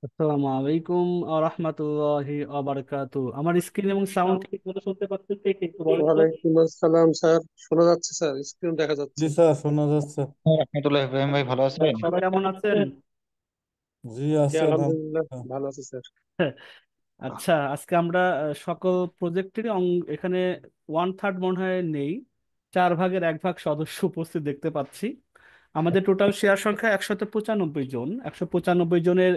আসসালামু আলাইকুম আ রহমতুল্লাহি আবরাকাতু। আমার স্ক্রিন এবং সাউন্ড ঠিক মতো শুনতে পাচ্ছেন তো? একটু বলেন তো। ওয়ালাইকুম আসসালাম স্যার। শোনা যাচ্ছে স্যার, স্ক্রিন দেখা জি যাচ্ছে। স্যার, শোনা যাচ্ছে। রহমতুল্লাহ, ইব্রাহিম ভাই ভালো আছেন? সবাই কেমন আছেন? জি জি আছি আলহামদুলিল্লাহ, আলহামদুলিল্লাহ। ভালো আছি স্যার। আচ্ছা, আজকে আমরা সকল প্রজেক্টেরই এখানে ওয়ান থার্ড মনে হয় নেই, 4 ভাগের 1 ভাগ সদস্য উপস্থিত দেখতে পাচ্ছি। আমাদের টোটাল শেয়ার সংখ্যা 195 জন। 195 জনের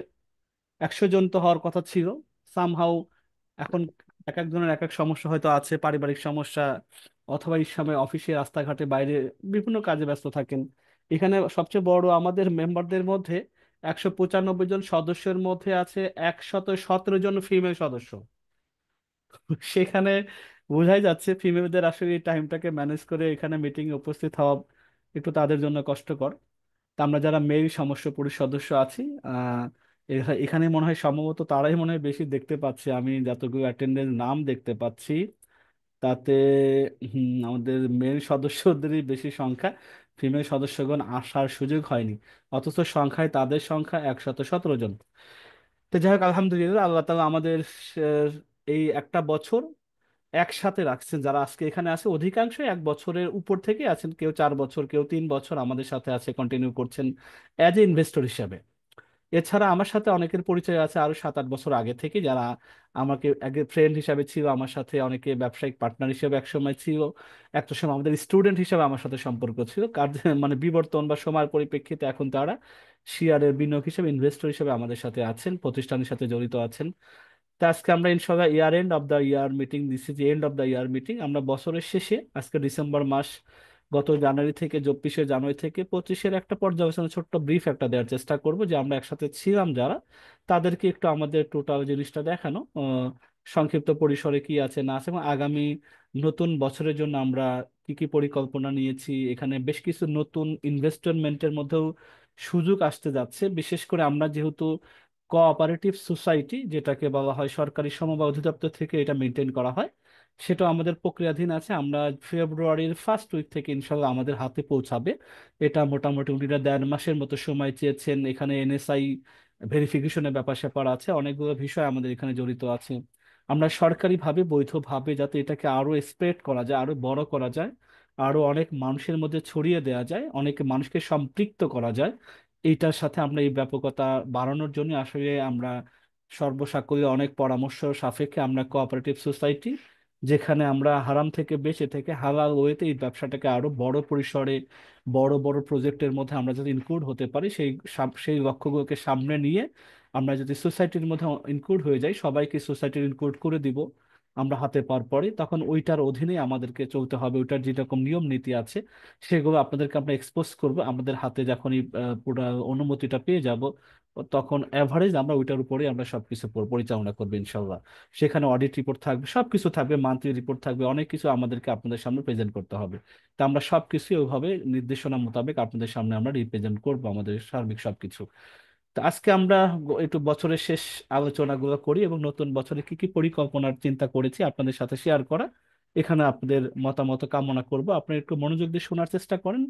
100 জন তো হওয়ার কথা ছিল। সামহাউ এখন এক একজনের এক এক সমস্যা হয়তো আছে, পারিবারিক সমস্যা অথবা এই সময় অফিসে রাস্তাঘাটে বাইরে বিভিন্ন কাজে ব্যস্ত থাকেন। এখানে সবচেয়ে বড় আমাদের মেম্বারদের মধ্যে 195 জন সদস্যের মধ্যে আছে 117 জন ফিমেল সদস্য। সেখানে বোঝাই যাচ্ছে ফিমেলদের আসলে এই টাইমটাকে ম্যানেজ করে এখানে মিটিং এ উপস্থিত হওয়া একটু তাদের জন্য কষ্টকর। তা আমরা যারা মেল সমস্য পুরুষ সদস্য আছি, এখানে মনে হয় সম্ভবত তারাই মনে হয় বেশি দেখতে পাচ্ছি। আমি যতগুলো অ্যাটেন্ডেন্স নাম দেখতে পাচ্ছি তাতে আমাদের মেল সদস্যদেরই বেশি সংখ্যা, ফিমেল সদস্যগণ আসার সুযোগ হয়নি। অথচ সংখ্যায় তাদের সংখ্যা 117 জন। তো যাই হোক, আলহামদুলিল্লাহ, আল্লাহ তাআলা আমাদের এই একটা বছর একসাথে রাখছেন। যারা আজকে এখানে আছে অধিকাংশ 1 বছরের উপর থেকে আছেন, কেউ 4 বছর, কেউ 3 বছর আমাদের সাথে আছে, কন্টিনিউ করছেন অ্যাজ এ ইনভেস্টর হিসাবে। এছাড়া আমার সাথে অনেকের পরিচয় আছে আরো 7-8 বছর আগে থেকে, যারা আমাকে আগে ফ্রেন্ড হিসাবে ছিল আমার সাথে, অনেকে ব্যবসায়িক পার্টনার হিসেবে একসময় ছিল, একটা সময় আমাদের স্টুডেন্ট হিসেবে আমার সাথে সম্পর্ক ছিল। কার মানে বিবর্তন বা সময়ের পরিপ্রেক্ষিতে এখন তারা শেয়ারের বিনিয়োগ হিসেবে, ইনভেস্টর হিসেবে আমাদের সাথে আছেন, প্রতিষ্ঠানের সাথে জড়িত আছেন। তো আজকে আমরা ইনশাল্লাহ year end of the year meeting দিচ্ছি, যে end of the year meeting আমরা বছরের শেষে আজকে ডিসেম্বর মাস, গত জানুয়ারি থেকে 24শে জানুয়ারি থেকে 25-এর একটা পর্যালোচনা, ছোট্ট ব্রিফ একটা দেওয়ার চেষ্টা করব, যে আমরা একসাথে ছিলাম যারা, তাদেরকে একটু আমাদের টোটাল জিনিসটা দেখানো, সংক্ষিপ্ত পরিসরে কি আছে না আছে, এবং আগামী নতুন বছরের জন্য আমরা কি কি পরিকল্পনা নিয়েছি। এখানে বেশ কিছু নতুন ইনভেস্টমেন্টের মধ্যেও সুযোগ আসতে যাচ্ছে, বিশেষ করে আমরা যেহেতু কোঅপারেটিভ সোসাইটি, যেটাকে বলা হয় সরকারি সমবায় অধিদপ্তর থেকে এটা মেনটেন করা হয়, সেটা আমাদের প্রক্রিয়াধীন আছে। আমরা ফেব্রুয়ারির ফার্স্ট উইক থেকে ইনশাল্লাহ আমাদের হাতে পৌঁছাবে। এটা মোটামুটি উনিরা 1.5 মাসের মতো সময় চেয়েছেন। এখানে এনএসআই ভেরিফিকেশনের ব্যাপার স্যাপার আছে, অনেকগুলো বিষয় আমাদের এখানে জড়িত আছে। আমরা সরকারিভাবে বৈধভাবে যাতে এটাকে আরো স্প্রেড করা যায়, আরো বড় করা যায়, আরো অনেক মানুষের মধ্যে ছড়িয়ে দেওয়া যায়, অনেক মানুষকে সম্পৃক্ত করা যায়, এইটার সাথে আমরা এই ব্যাপকতা বাড়ানোর জন্য আসলে আমরা সর্বসাকুল্যে অনেক পরামর্শ সাপেক্ষে আমরা কোঅপারেটিভ সোসাইটি, যেখানে আমরা হারাম থেকে বেঁচে থেকে হালাল ওয়েতে এই ব্যবসাটাকে আরো বড় পরিসরে, বড় বড় প্রজেক্টের মধ্যে আমরা যদি ইনক্লুড হতে পারি, সেই লক্ষ্যগুলোকে সামনে নিয়ে আমরা যদি সোসাইটির মধ্যে ইনক্লুড হয়ে যাই, সবাইকে সোসাইটির ইনক্লুড করে দিব আমরা হাতে পাওয়ার পরে, তখন ওইটার অধীনে আমাদেরকে চলতে হবে। ওইটার যেরকম নিয়ম নীতি আছে সেগুলো আপনাদেরকে আমরা এক্সপোজ করব। আমাদের হাতে যখনই পুরো অনুমতিটা পেয়ে যাব, তখন অ্যাভারেজ আমরা ওইটার উপরে আমরা সবকিছু পরিচালনা করবো ইনশাল্লাহ। সেখানে অডিট রিপোর্ট থাকবে, সবকিছু থাকবে, মান্থলি রিপোর্ট থাকবে, অনেক কিছু আমাদেরকে আপনাদের সামনে প্রেজেন্ট করতে হবে। তা আমরা সবকিছু ওইভাবে নির্দেশনা মোতাবেক আপনাদের সামনে আমরা রিপ্রেজেন্ট করব, আমাদের সার্বিক সবকিছু। তো আজকে আমরা একটু বছরের শেষ আলোচনাগুলো করি এবং নতুন বছরে কি কি পরিকল্পনার চিন্তা করেছি আপনাদের সাথে শেয়ার করা, এখানে আপনাদের মতামত কামনা করব। আপনি একটু মনোযোগ দিয়ে শোনার চেষ্টা করেন।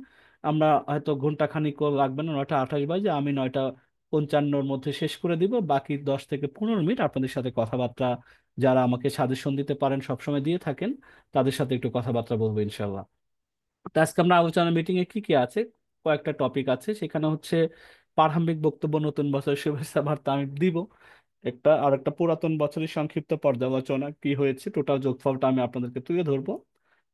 আমরা হয়তো ঘন্টা খানিক লাগবে না, 9টা 28 বাজে, আমি 9টা 55-র মধ্যে শেষ করে দিব। বাকি 10 থেকে 15 মিনিট আপনাদের সাথে কথাবার্তা, যারা আমাকে সাজেশন দিতে পারেন, সবসময় দিয়ে থাকেন, তাদের সাথে একটু কথাবার্তা বলবো ইনশাল্লাহ। তো আজকে আমরা আলোচনা মিটিং এ কি কি আছে, কয়েকটা টপিক আছে। সেখানে হচ্ছে প্রারম্ভিক বক্তব্য, নতুন বছরের শুভেচ্ছা বার্তা আমি দিব একটা, আর একটা পুরাতন বছরের সংক্ষিপ্ত পর্যালোচনা কি হয়েছে টোটাল যোগফলটা আমি আপনাদেরকে তুলে ধরবো।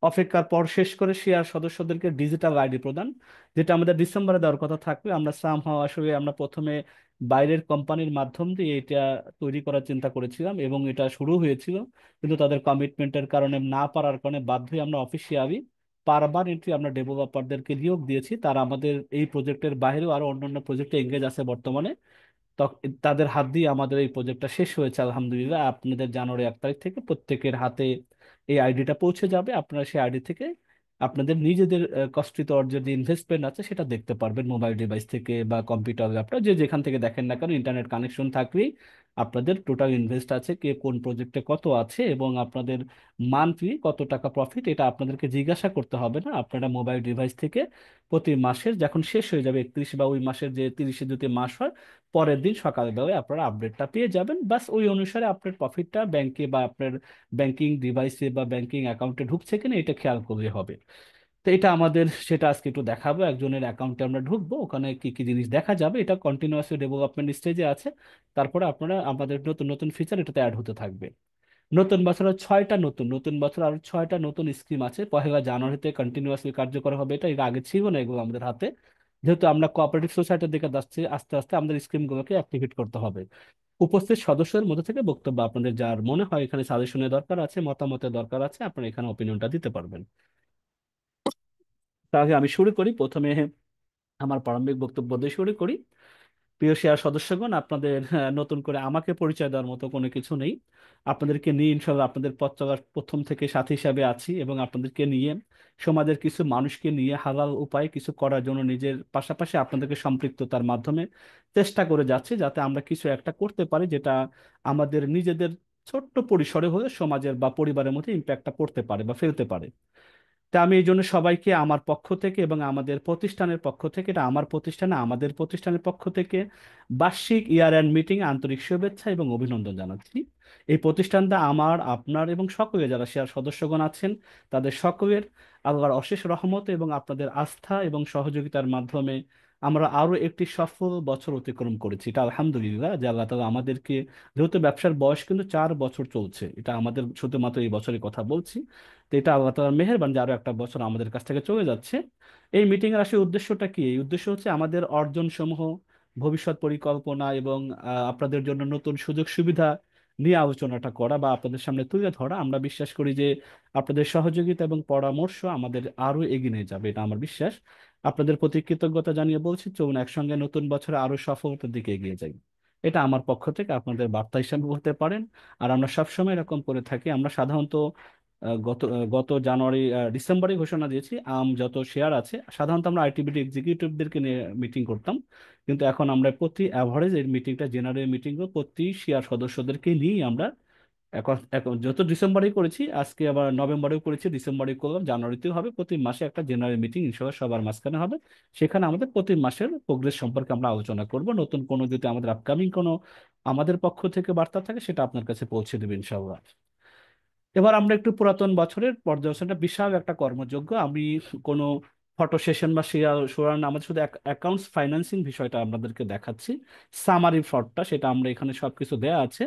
অপেক্ষার পর শেষ করে শেয়ার সদস্যদেরকে ডিজিটাল আইডি প্রদান, যেটা আমাদের ডিসেম্বরে দেওয়ার কথা থাকবে। আমরা সামহাও আসলে আমরা প্রথমে বাইরের কোম্পানির মাধ্যম দিয়ে এটা তৈরি করার চিন্তা করেছিলাম এবং এটা শুরু হয়েছিল, কিন্তু তাদের কমিটমেন্টের কারণে, না পারার কারণে বাধ্য হয়ে আমরা অফিসিয়ালি পার্মানেন্টলি আমরা ডেভেলপারদেরকে নিয়োগ দিয়েছি। তারা আমাদের এই প্রজেক্টের বাইরেও আরো অন্যান্য প্রজেক্টে এঙ্গেজ আছে বর্তমানে। তাদের হাত দিয়ে আমাদের এই প্রজেক্টটা শেষ হয়েছে আলহামদুলিল্লাহ। আপনাদের জানুয়ারি 1 তারিখ থেকে প্রত্যেকের হাতে এই আইডিটা পৌঁছে যাবে। আপনারা সেই আইডি থেকে আপনাদের নিজেদের কষ্টিত অর্জন যে ইনভেস্টমেন্ট আছে সেটা দেখতে পারবেন মোবাইল ডিভাইস থেকে বা কম্পিউটার, ল্যাপটপ, যে যেখান থেকে দেখেন না কেন, ইন্টারনেট কানেকশন থাকলেই আপনাদের টোটাল ইনভেস্ট আছে, কে কোন প্রজেক্টে কত আছে, এবং আপনাদের মান্থলি কত টাকা প্রফিট, এটা আপনাদেরকে জিজ্ঞাসা করতে হবে না। আপনারা মোবাইল ডিভাইস থেকে প্রতি মাসের যখন শেষ হয়ে যাবে 31, বা ওই মাসের যে 30-এ যদি মাস হয়, পরের দিন সকালবেলায় আপনারা আপডেটটা পেয়ে যাবেন। বাস ওই অনুসারে আপনার প্রফিটটা ব্যাংকে বা আপনার ব্যাংকিং ডিভাইসে বা ব্যাংকিং অ্যাকাউন্টে ঢুকছে কিনা এটা খেয়াল করলে হবে। তো এটা আমাদের, সেটা আজকে একটু দেখাবো। একজনের অ্যাকাউন্টে আমরা ঢুকবো, ওখানে কি কি জিনিস দেখা যাবে, এটা কন্টিনিউয়াসলি ডেভেলপমেন্ট স্টেজে আছে। তারপরে আপনারা আমাদের নতুন নতুন ফিচার এটাতে অ্যাড হতে থাকবে। নতুন বছরে 6টা নতুন, নতুন বছর আরো 6টা নতুন স্কিম আছে, 1 জানুয়ারিতে কন্টিনিউয়াসলি কার্যকর হবে। এটা এর আগে ছিল না এগুলো আমাদের হাতে। যেহেতু আমরা কোঅপারেটিভ সোসাইটির দিকে যাচ্ছি, আস্তে আস্তে আমাদের স্কিমগুলোকে অ্যাক্টিভেট করতে হবে। উপস্থিত সদস্যদের মধ্যে থেকে বক্তব্য আপনাদের যার মনে হয় এখানে সাজেশনের দরকার আছে, মতামতের দরকার আছে, আপনারা এখানে অপিনিয়নটা দিতে পারবেন। তাহলে আমি শুরু করি। প্রথমে আমার প্রারম্ভিক বক্তব্য দিয়ে শুরু করি। প্রিয় শেয়ার সদস্যগণ, আপনাদের নতুন করে আমাকে পরিচয় দেওয়ার মতো কোনো কিছু নেই। আপনাদেরকে নিয়ে ইনশাল্লাহ আপনাদের পথ চলার প্রথম থেকে সাথী হিসাবে আছি, এবং আপনাদেরকে নিয়ে, সমাজের কিছু মানুষকে নিয়ে হালাল উপায়ে কিছু করার জন্য নিজের পাশাপাশি আপনাদেরকে সম্পৃক্ততার মাধ্যমে চেষ্টা করে যাচ্ছি, যাতে আমরা কিছু একটা করতে পারি যেটা আমাদের নিজেদের ছোট্ট পরিসরে হলে সমাজের বা পরিবারের মধ্যে ইম্প্যাক্টটা পড়তে পারে বা ফেলতে পারে। তা আমি এই জন্য সবাইকে আমার পক্ষ থেকে এবং আমাদের প্রতিষ্ঠানের পক্ষ থেকে, এটা আমার প্রতিষ্ঠানে আমাদের প্রতিষ্ঠানের পক্ষ থেকে বার্ষিক ইয়ার এন্ড মিটিং আন্তরিক শুভেচ্ছা এবং অভিনন্দন জানাচ্ছি। এই প্রতিষ্ঠানটা আমার, আপনার এবং সকলে যারা শেয়ার সদস্যগণ আছেন তাদের সকলের আল্লাহর অশেষ রহমত এবং আপনাদের আস্থা এবং সহযোগিতার মাধ্যমে আমরা আরো একটি সফল বছর অতিক্রম করেছি। এটা আলহামদুলিল্লাহ যে আল্লাহ তাআলা আমাদেরকে, যেহেতু ব্যবসার বয়স কিন্তু 4 বছর চলছে, এটা আমাদের শুধুমাত্র এই বছরের কথা বলছি, তো এটা আল্লাহ তাআলার মেহেরবান যে আরো একটা বছর আমাদের কাছ থেকে চলে যাচ্ছে। এই মিটিং এর আসলে উদ্দেশ্যটা কি? এই উদ্দেশ্য হচ্ছে আমাদের অর্জন সমূহ, ভবিষ্যৎ পরিকল্পনা এবং আপনাদের জন্য নতুন সুযোগ সুবিধা নিয়ে আলোচনাটা করা বা আপনাদের সামনে তুলে ধরা। আমরা বিশ্বাস করি যে আপনাদের সহযোগিতা এবং পরামর্শ আমাদের আরো এগিয়ে নিয়ে যাবে, এটা আমার বিশ্বাস। আপনাদের প্রতি কৃতজ্ঞতা জানিয়ে বলছি, চলুন একসঙ্গে নতুন বছরে আরো সফলতার দিকে এগিয়ে যাই। এটা আমার পক্ষ থেকে আপনাদের বার্তা হিসাবে বলতে পারেন। আর আমরা সবসময় এরকম করে থাকি। আমরা সাধারণত গত জানুয়ারি ডিসেম্বরে ঘোষণা দিয়েছি, যত শেয়ার আছে সাধারণত আমরা আইটিবিটি এক্সিকিউটিভদেরকে নিয়ে মিটিং করতাম, কিন্তু এখন আমরা প্রতি অ্যাভারেজ এই মিটিংটা, জেনারেল মিটিং প্রতি শেয়ার সদস্যদেরকে নিয়েই আমরা এখন এখন যত ডিসেম্বরেই করেছি, আজকে আবার নভেম্বরেও করেছি, ডিসেম্বরে করলাম, জানুয়ারিতেও হবে। প্রতি মাসে একটা জেনারেল মিটিং ইনশাল্লাহ সবার মাঝখানে হবে। সেখানে আমাদের প্রতি মাসের প্রোগ্রেস সম্পর্কে আমরা আলোচনা করব। নতুন কোনো যদি আমাদের আপকামিং কোনো আমাদের পক্ষ থেকে বার্তা থাকে সেটা আপনার কাছে পৌঁছে দেবে ইনশাল্লাহ। এবার আমরা একটু পুরাতন বছরের পর্যালোচনাটা, বিশাল একটা কর্মযজ্ঞ। আমি কোনো ফটো সেশন বা শোয়ার না, আমাদের শুধু অ্যাকাউন্টস ফাইন্যান্সিং বিষয়টা আপনাদেরকে দেখাচ্ছি। সামারি ফটটা সেটা আমরা এখানে সবকিছু দেয়া আছে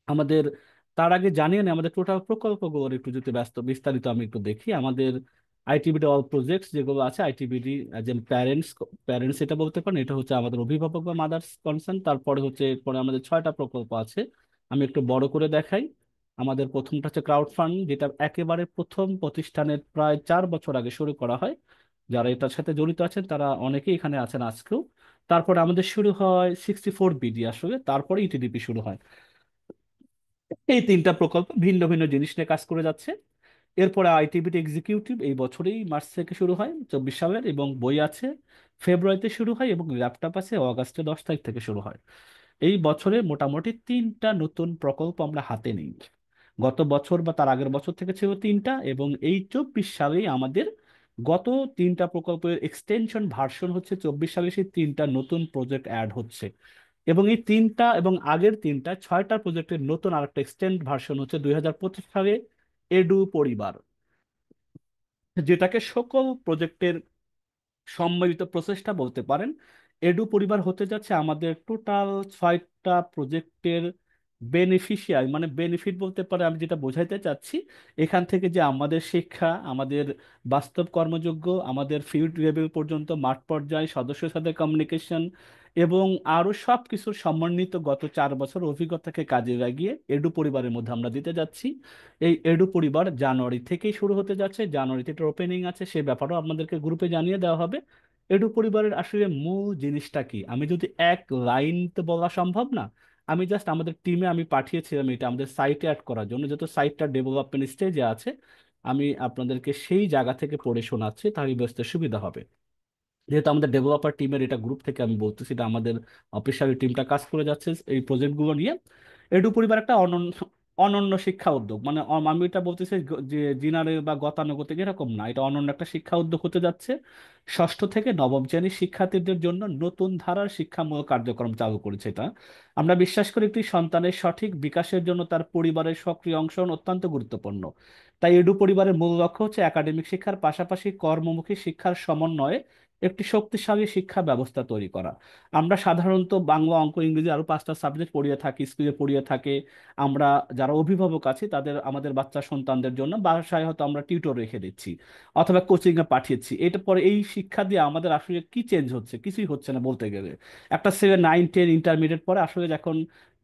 আমাদের। তার আগে জানিয়ে নেই আমাদের টোটাল প্রকল্পগুলোর একটু যদি বিস্তারিত আমি একটু দেখি। আমাদের আইটিবিডি অল প্রজেক্টস যেগুলো আছে, আইটিবিডি যে প্যারেন্টস, প্যারেন্টস এটা বলতে পারেন, এটা হচ্ছে আমাদের অভিভাবক বা মাদার্স কনসার্ন। তারপরে হচ্ছে, এরপরে আমাদের 6টা প্রকল্প আছে। আমি একটু বড় করে দেখাই। আমাদের প্রথমটা হচ্ছে ক্রাউড ফান্ড, যেটা একেবারে প্রথম প্রতিষ্ঠানের প্রায় 4 বছর আগে শুরু করা হয়। যারা এটার সাথে জড়িত আছেন তারা অনেকেই এখানে আছেন আজকেও। তারপরে আমাদের শুরু হয় 64 বিডি, আসলে তারপরে ইটিডিপি শুরু হয়। এই 3টা প্রকল্প ভিন্ন ভিন্ন জিনিস নিয়ে কাজ করে যাচ্ছে। এরপরে আইটিবিটি এক্সিকিউটিভ এই বছরেই মার্চ থেকে শুরু হয়, 24 সালের, এবং বই আছে ফেব্রুয়ারিতে শুরু হয়, এবং ল্যাপটপ আছে অগাস্টে 10 তারিখ থেকে শুরু হয়। এই বছরে মোটামুটি 3টা নতুন প্রকল্প আমরা হাতে নিই। গত বছর বা তার আগের বছর থেকে ছিল 3টা, এবং এই 24 সালেই আমাদের গত 3টা প্রকল্পের এক্সটেনশন ভার্সন হচ্ছে, 24 সালে সেই 3টা নতুন প্রজেক্ট অ্যাড হচ্ছে। এবং এই 3টা এবং আগের 3টা 6টা প্রজেক্টের নতুন আরেকটা এক্সটেন্ড ভার্সন হচ্ছে 2025 সালে এডু পরিবার, যেটাকে সকল প্রজেক্টের সম্মিলিত প্রচেষ্টা বলতে পারেন। এডু পরিবার হতে যাচ্ছে আমাদের টোটাল 6টা প্রজেক্টের বেনিফিশিয়ারি, মানে বেনিফিট বলতে পারে, আমি যেটা বোঝাইতে চাচ্ছি, এখান থেকে যে আমাদের শিক্ষা, আমাদের বাস্তব কর্মযোগ্য, আমাদের ফিল্ড লেভেল পর্যন্ত মাঠ পর্যায়ে সদস্যের সাথে কমিউনিকেশন, এবং আরো সব কিছুর সমন্বিত গত 4 বছর অভিজ্ঞতাকে কাজে লাগিয়ে এডু পরিবারের মধ্যে আমরা দিতে যাচ্ছি। এই এডু পরিবার জানুয়ারি থেকেই শুরু হতে যাচ্ছে, জানুয়ারিতে একটা ওপেনিং আছে, সে ব্যাপারেও আপনাদেরকে গ্রুপে জানিয়ে দেওয়া হবে। এডু পরিবারের আসলে মূল জিনিসটা কি, আমি যদি এক লাইন তো বলা সম্ভব না। আমি জাস্ট আমাদের টিমে আমি পাঠিয়েছিলাম এটা আমাদের সাইটে অ্যাড করার জন্য, যেহেতু সাইটটা ডেভেলপমেন্ট স্টেজে আছে। আমি আপনাদেরকে সেই জায়গা থেকে পড়ে শোনাচ্ছি, তাহলে বুঝতে সুবিধা হবে। যেহেতু আমাদের ডেভেলপার টিমের এটা গ্রুপ থেকে আমি বলতেছি, এটা আমাদের অফিসিয়াল টিমটা কাজ করে যাচ্ছে এই প্রজেক্টগুলো নিয়ে। এডু পরিবার একটা অনন্য অনন্য শিক্ষা উদ্যোগ, মানে আমি এটা বলতেছি যে জিনারে বা গতানুগতিক এরকম না, এটা অনন্য একটা শিক্ষা উদ্যোগ হতে যাচ্ছে। ষষ্ঠ থেকে নবম শ্রেণীর শিক্ষার্থীদের জন্য নতুন ধারার শিক্ষামূলক কার্যক্রম চালু করেছে এটা। আমরা বিশ্বাস করি একটি সন্তানের সঠিক বিকাশের জন্য তার পরিবারের সক্রিয় অংশগ্রহণ অত্যন্ত গুরুত্বপূর্ণ। তাই এডু পরিবারের মূল লক্ষ্য হচ্ছে একাডেমিক শিক্ষার পাশাপাশি কর্মমুখী শিক্ষার সমন্বয়ে একটি শক্তিশালী শিক্ষা ব্যবস্থা তৈরি করা। আমরা সাধারণত বাংলা, অঙ্ক, ইংরেজি আরো 5টা সাবজেক্ট পড়িয়ে থাকি, স্কুলে পড়িয়ে থাকে। আমরা যারা অভিভাবক আছি তাদের আমাদের বাচ্চা সন্তানদের জন্য বাসায় হয়তো আমরা টিউটর রেখে দিচ্ছি অথবা কোচিং এ পাঠিয়েছি। এটা পরে এই শিক্ষা দিয়ে আমাদের আসলে কি চেঞ্জ হচ্ছে? কিছুই হচ্ছে না বলতে গেলে। একটা 7, 9, 10 ইন্টারমিডিয়েট পরে আসলে যখন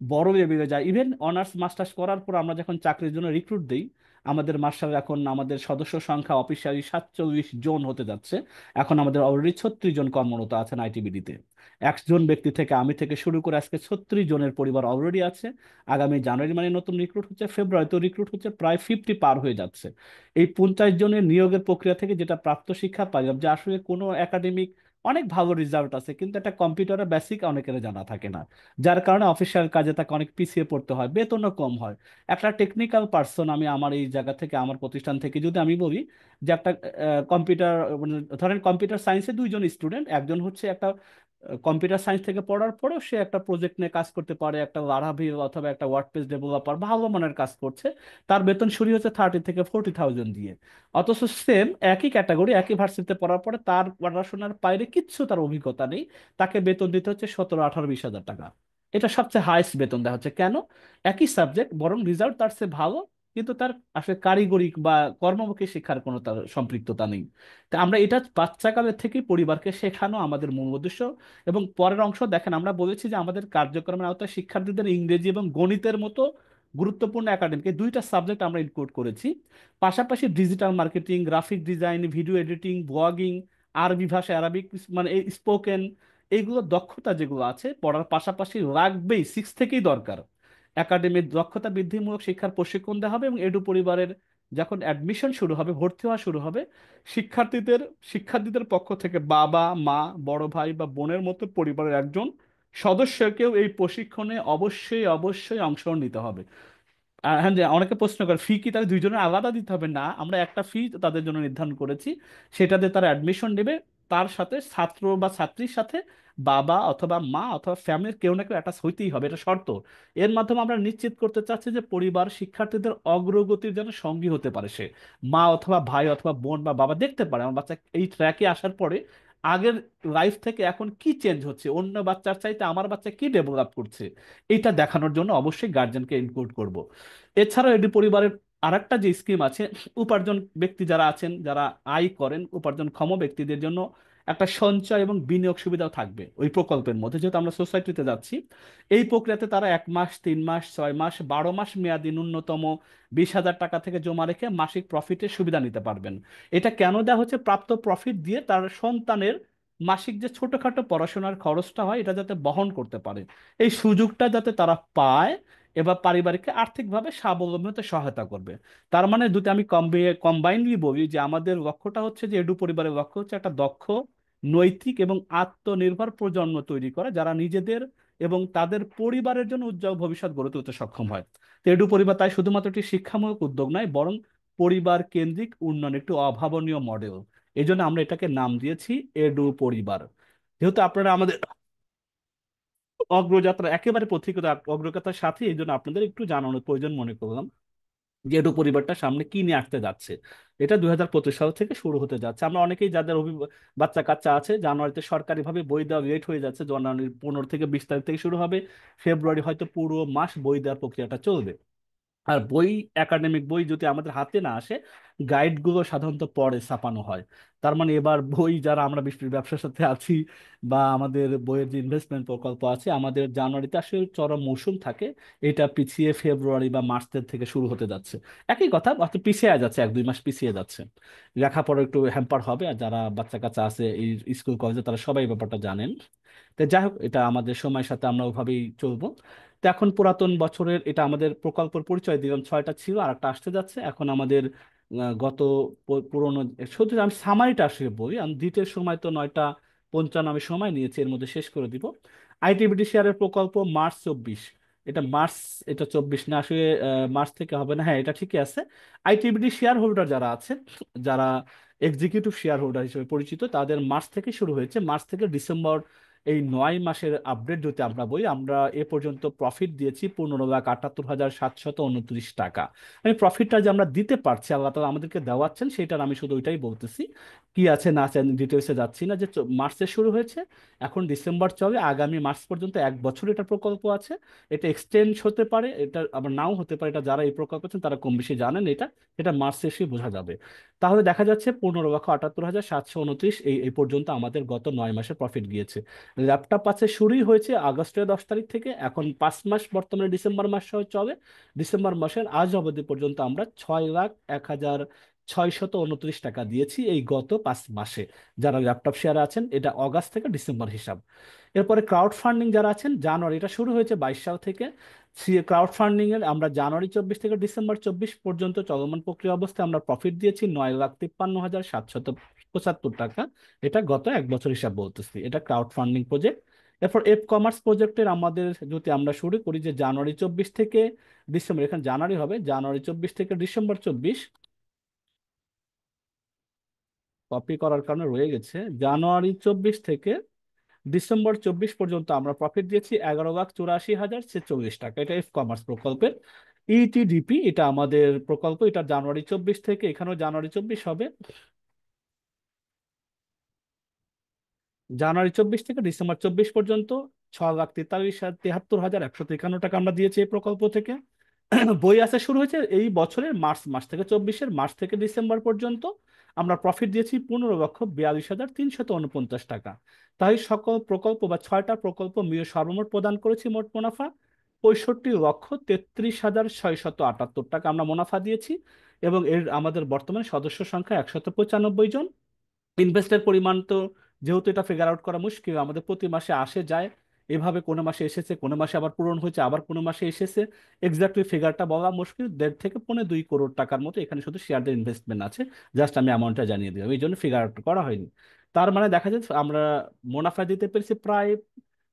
বড় লেভেলে যায়, ইভেন অনার্স মাস্টার্স করার পর আমরা যখন চাকরির জন্য রিক্রুট দিই, আমাদের মার্শাল এখন আমাদের সদস্য সংখ্যা অফিসিয়ালি 47 জন হতে যাচ্ছে। এখন আমাদের অলরেডি 36 জন কর্মরত আছেন আইটিবিডিতে। একজন ব্যক্তি থেকে, আমি থেকে শুরু করে আজকে 36 জনের পরিবার অলরেডি আছে। আগামী জানুয়ারি মানে নতুন রিক্রুট হচ্ছে, ফেব্রুয়ারিতে রিক্রুট হচ্ছে, প্রায় 50 পার হয়ে যাচ্ছে। এই 50 জনের নিয়োগের প্রক্রিয়া থেকে যেটা প্রাপ্ত শিক্ষা পাইলাম যে আসলে কোনো একাডেমিক অনেক ভালো রেজাল্ট আছে, কিন্তু একটা কম্পিউটারের বেসিক অনেকের জানা থাকে না, যার কারণে অফিসিয়াল কাজে তাকে অনেক পিছিয়ে পড়তে হয়, বেতনও কম হয়। একটা টেকনিক্যাল পার্সন, আমি আমার এই জায়গা থেকে, আমার প্রতিষ্ঠান থেকে যদি আমি বলি যে একটা কম্পিউটার, মানে ধরেন কম্পিউটার সায়েন্সে 2 জন স্টুডেন্ট, একজন হচ্ছে একটা কম্পিউটার সায়েন্স থেকে পড়ার পরেও সে একটা প্রজেক্ট নিয়ে কাজ করতে পারে, একটা লারাভিল অথবা একটা ওয়ার্ডপ্রেস ডেভেলপার ভালো মানের কাজ করছে, তার বেতন শুরু হচ্ছে 30 থেকে 40,000 দিয়ে। অথচ সেম একই ক্যাটাগরি একই ভার্সিটিতে পড়ার পরে তার পড়াশোনার বাইরে কিচ্ছু তার অভিজ্ঞতা নেই, তাকে বেতন দিতে হচ্ছে 17, 18, 20 হাজার টাকা। এটা সবচেয়ে হাইস্ট বেতন দেওয়া হচ্ছে। কেন? একই সাবজেক্ট, বরং রেজাল্ট তার চেয়ে ভালো, কিন্তু তার আসলে কারিগরি বা কর্মমুখী শিক্ষার কোনো তার সম্পৃক্ততা নেই। তা আমরা এটা বাচ্চাকালের থেকেই পরিবারকে শেখানো আমাদের মূল উদ্দেশ্য। এবং পরের অংশ দেখেন, আমরা বলেছি যে আমাদের কার্যক্রমের আওতায় শিক্ষার্থীদের ইংরেজি এবং গণিতের মতো গুরুত্বপূর্ণ একাডেমিক এই 2টা সাবজেক্ট আমরা ইনক্লুড করেছি। পাশাপাশি digital marketing, graphic design, video editing, blogging, আরবি ভাষা, অ্যারাবিক মানে এই স্পোকেন, এইগুলো দক্ষতা যেগুলো আছে পড়ার পাশাপাশি লাগবেই, 6 থেকেই দরকার। একাডেমিক দক্ষতা বৃদ্ধিমূলক শিক্ষার প্রশিক্ষণ দেওয়া হবে। এবং এডু পরিবারের যখন অ্যাডমিশন শুরু হবে, ভর্তি হওয়া শুরু হবে, শিক্ষার্থীদের শিক্ষার্থীদের পক্ষ থেকে বাবা, মা, বড় ভাই বা বোনের মতো পরিবারের একজন সদস্যকেও এই প্রশিক্ষণে অবশ্যই অবশ্যই অংশগ্রহণ নিতে হবে। হ্যাঁ, যে অনেকে প্রশ্ন করে ফি কি তাদের 2 জনের আলাদা দিতে হবে? না, আমরা একটা ফি তাদের জন্য নির্ধারণ করেছি, সেটাতে তারা অ্যাডমিশন নেবে। তার সাথে ছাত্র বা ছাত্রীর সাথে বাবা অথবা মা অথবা ফ্যামিলির কেউ না কেউ অ্যাটাচ হইতেই হবে, এটা শর্ত। এর মাধ্যমে আমরা নিশ্চিত করতে চাচ্ছি যে পরিবার শিক্ষার্থীদের অগ্রগতির যেন সঙ্গী হতে পারে। সে মা অথবা ভাই অথবা বোন বা বাবা দেখতে পারে আমার বাচ্চা এই ট্র্যাকে আসার পরে আগের লাইফ থেকে এখন কি চেঞ্জ হচ্ছে, অন্য বাচ্চার চাইতে আমার বাচ্চা কি ডেভেলপ করছে, এটা দেখানোর জন্য অবশ্যই গার্জেনকে ইনক্লুড করব। এছাড়াও এটি পরিবারের আরেকটা যে স্কিম আছে, উপার্জন ব্যক্তি যারা আছেন, যারা আয় করেন, উপার্জনক্ষম ব্যক্তিদের জন্য একটা সঞ্চয় এবং বিনিয়োগ সুবিধাও থাকবে ওই প্রকল্পের মধ্যে। যেহেতু আমরা সোসাইটিতে যাচ্ছি, এই প্রক্রিয়াতে তারা 1 মাস, 3 মাস, 6 মাস, 12 মাস মেয়াদি ন্যূনতম 20,000 টাকা থেকে জমা রেখে মাসিক প্রফিটের সুবিধা নিতে পারবেন। এটা কেন দেওয়া হচ্ছে? প্রাপ্ত প্রফিট দিয়ে তার সন্তানের মাসিক যে ছোটখাটো পড়াশোনার খরচটা হয় এটা যাতে বহন করতে পারে, এই সুযোগটা যাতে তারা পায়, এবার পারিবারিককে আর্থিকভাবে স্বাবলম্বী হতে সহায়তা করবে। তার মানে দুটো আমি কম্বাইনলি বলি যে আমাদের লক্ষ্যটা হচ্ছে যে এডু পরিবারের লক্ষ্য হচ্ছে একটা দক্ষ, নৈতিক এবং আত্মনির্ভর প্রজন্ম তৈরি করা, যারা নিজেদের এবং তাদের পরিবারের জন্য উজ্জ্বল ভবিষ্যৎ গড়ে তুলতে সক্ষম হয়। তো এডু পরিবার তাই শুধুমাত্র একটি শিক্ষামূলক উদ্যোগ নয়, বরং পরিবার কেন্দ্রিক উন্নয়ন একটি অভাবনীয় মডেল। এই জন্য আমরা এটাকে নাম দিয়েছি এডু পরিবার। যেহেতু আপনারা আমাদের অগ্রযাত্রা একেবারে পথিকতা অগ্রযাত্রার সাথে, এই জন্য আপনাদের একটু জানানোর প্রয়োজন মনে করলাম যে এডু পরিবারটা সামনে কি নিয়ে আসতে যাচ্ছে। এটা 2025 সাল থেকে শুরু হতে যাচ্ছে। আমরা অনেকেই যাদের বাচ্চা কাচ্চা আছে, জানুয়ারিতে সরকারিভাবে বই দেওয়া লেট হয়ে যাচ্ছে, জানুয়ারির 15 থেকে 20 তারিখ থেকে শুরু হবে, ফেব্রুয়ারি হয়তো পুরো মাস বই দেওয়ার প্রক্রিয়াটা চলবে। আর বই, একাডেমিক বই যদি আমাদের হাতে না আসে, গাইডগুলো সাধারণত পরে ছাপানো হয়। তার মানে এবার বই যারা আমরা ব্যবসার সাথে আছি বা আমাদের বইয়ের যে ইনভেস্টমেন্ট প্রকল্প আছে, আমাদের জানুয়ারিতে আসলে চরম মৌসুম থাকে, এটা পিছিয়ে ফেব্রুয়ারি বা মার্চের থেকে শুরু হতে যাচ্ছে। একই কথা, অর্থাৎ পিছিয়ে যাচ্ছে, 1, 2 মাস পিছিয়ে যাচ্ছে। লেখাপড়া একটু হ্যাম্পার হবে। আর যারা বাচ্চা কাচ্চা আছে এই স্কুল কলেজে, তারা সবাই এই ব্যাপারটা জানেন। তো যাই হোক, এটা আমাদের সময়ের সাথে আমরা ওইভাবেই চলবো। তো এখন পুরাতন বছরের এটা আমাদের প্রকল্পের পরিচয় দিলাম, 6টা ছিল, আর একটা আসতে যাচ্ছে। এখন আমাদের গত পুরনো, শুধু আমি সামারিটা আসলে বলি, আমি ডিটেল সময় তো 9টা 55, আমি সময় নিয়েছি, এর মধ্যে শেষ করে দিব। আইটিবিডি শেয়ারের প্রকল্প মার্চ 24, এটা মার্চ, এটা 24 না আসলে, মার্চ থেকে হবে না, হ্যাঁ এটা ঠিকই আছে। আইটিবিডি শেয়ার হোল্ডার যারা আছে, যারা এক্সিকিউটিভ শেয়ার হোল্ডার হিসেবে পরিচিত, তাদের মার্চ থেকে শুরু হয়েছে, মার্চ থেকে ডিসেম্বর, এই 9 মাসের আপডেট যদি আমরা বলি, আমরা এ পর্যন্ত প্রফিট দিয়েছি 15,78,729 টাকা। আমি প্রফিটটা যে আমরা দিতে পারছি, আল্লাহ তাআলা আমাদেরকে দেওয়াচ্ছেন, সেটার আমি শুধু ওইটাই বলতেছি। কি আছে না আছে ডিটেলসে যাচ্ছি না, যে মার্চে শুরু হয়েছে, এখন ডিসেম্বর চলে, আগামী মার্চ পর্যন্ত 1 বছর এটা প্রকল্প আছে। এটা এক্সটেন্ড হতে পারে, এটা আবার নাও হতে পারে, এটা যারা এই প্রকল্প আছেন তারা কম বেশি জানেন, এটা এটা মার্চ শেষে বোঝা যাবে। তাহলে দেখা যাচ্ছে 15,78,729, এই এই পর্যন্ত আমাদের গত 9 মাসের প্রফিট গিয়েছে। ল্যাপটপ আছে শুরুই হয়েছে আগস্টের 10 তারিখ থেকে, এখন 5 মাস বর্তমানে ডিসেম্বর মাস সহ চলে। ডিসেম্বর মাসের আজ অবধি পর্যন্ত আমরা 6,01,629 টাকা দিয়েছি এই গত 5 মাসে, যারা ল্যাপটপ শেয়ার আছেন। এটা অগাস্ট থেকে ডিসেম্বর হিসাব। এরপরে ক্রাউড ফান্ডিং যারা আছেন, জানুয়ারি, এটা শুরু হয়েছে 22 সাল থেকে। ক্রাউড ফান্ডিং এর আমরা জানুয়ারি 24 থেকে ডিসেম্বর 24 পর্যন্ত চলমান প্রক্রিয়া অবস্থায় আমরা প্রফিট দিয়েছি 9,53,775 টাকা। এটা গত 1 বছর হিসাব বলতেছি, এটা ক্রাউড ফান্ডিং প্রজেক্ট। এরপর এফ কমার্স প্রজেক্টের আমাদের যদি আমরা শুরু করি, যে জানুয়ারি 24 থেকে ডিসেম্বর, এখানে জানুয়ারি হবে, জানুয়ারি 24 থেকে ডিসেম্বর 24, কপি করার কারণে রয়ে গেছে, জানুয়ারি 24 থেকে ডিসেম্বর 24 পর্যন্ত আমরা প্রফিট দিয়েছি 11,84,046 টাকা। এটা এফ কমার্স প্রকল্পের। ইটিডিপি, এটা আমাদের প্রকল্প, এটা জানুয়ারি 24 থেকে, এখানেও জানুয়ারি 24 হবে, জানুয়ারি 24 থেকে ডিসেম্বর 24 পর্যন্ত 6,43,73,153 টাকা আমরা দিয়েছি এই প্রকল্প থেকে। বই আসা শুরু হয়েছে এই বছরের মার্চ মাস থেকে, 24-এর মার্চ থেকে ডিসেম্বর পর্যন্ত আমরা প্রফিট দিয়েছি 15,42,349 টাকা। তাই সকল প্রকল্প বা 6টা প্রকল্প মিলে সর্বমোট প্রদান করেছি মোট মুনাফা 65,33,678 টাকা আমরা মুনাফা দিয়েছি। এবং এর আমাদের বর্তমান সদস্য সংখ্যা 195 জন। ইনভেস্টের পরিমাণ তো যেহেতু এটা ফিগার আউট করা মুশকিল, আমাদের প্রতি মাসে আসে যায়, এভাবে কোনো মাসে এসেছে, কোনো মাসে আবার পূরণ হয়েছে, আবার কোনো মাসে এসেছে, এক্স্যাক্টলি ফিগারটা বলা মুশকিল। 1.5 থেকে 2 কোটি টাকার মতো এখানে শুধু শেয়ারদের ইনভেস্টমেন্ট আছে, জাস্ট আমি অ্যামাউন্টটা জানিয়ে দিলাম, এই জন্য ফিগার আউট করা হয়নি। তার মানে দেখা যাচ্ছে আমরা মুনাফা দিতে পেরেছি প্রায়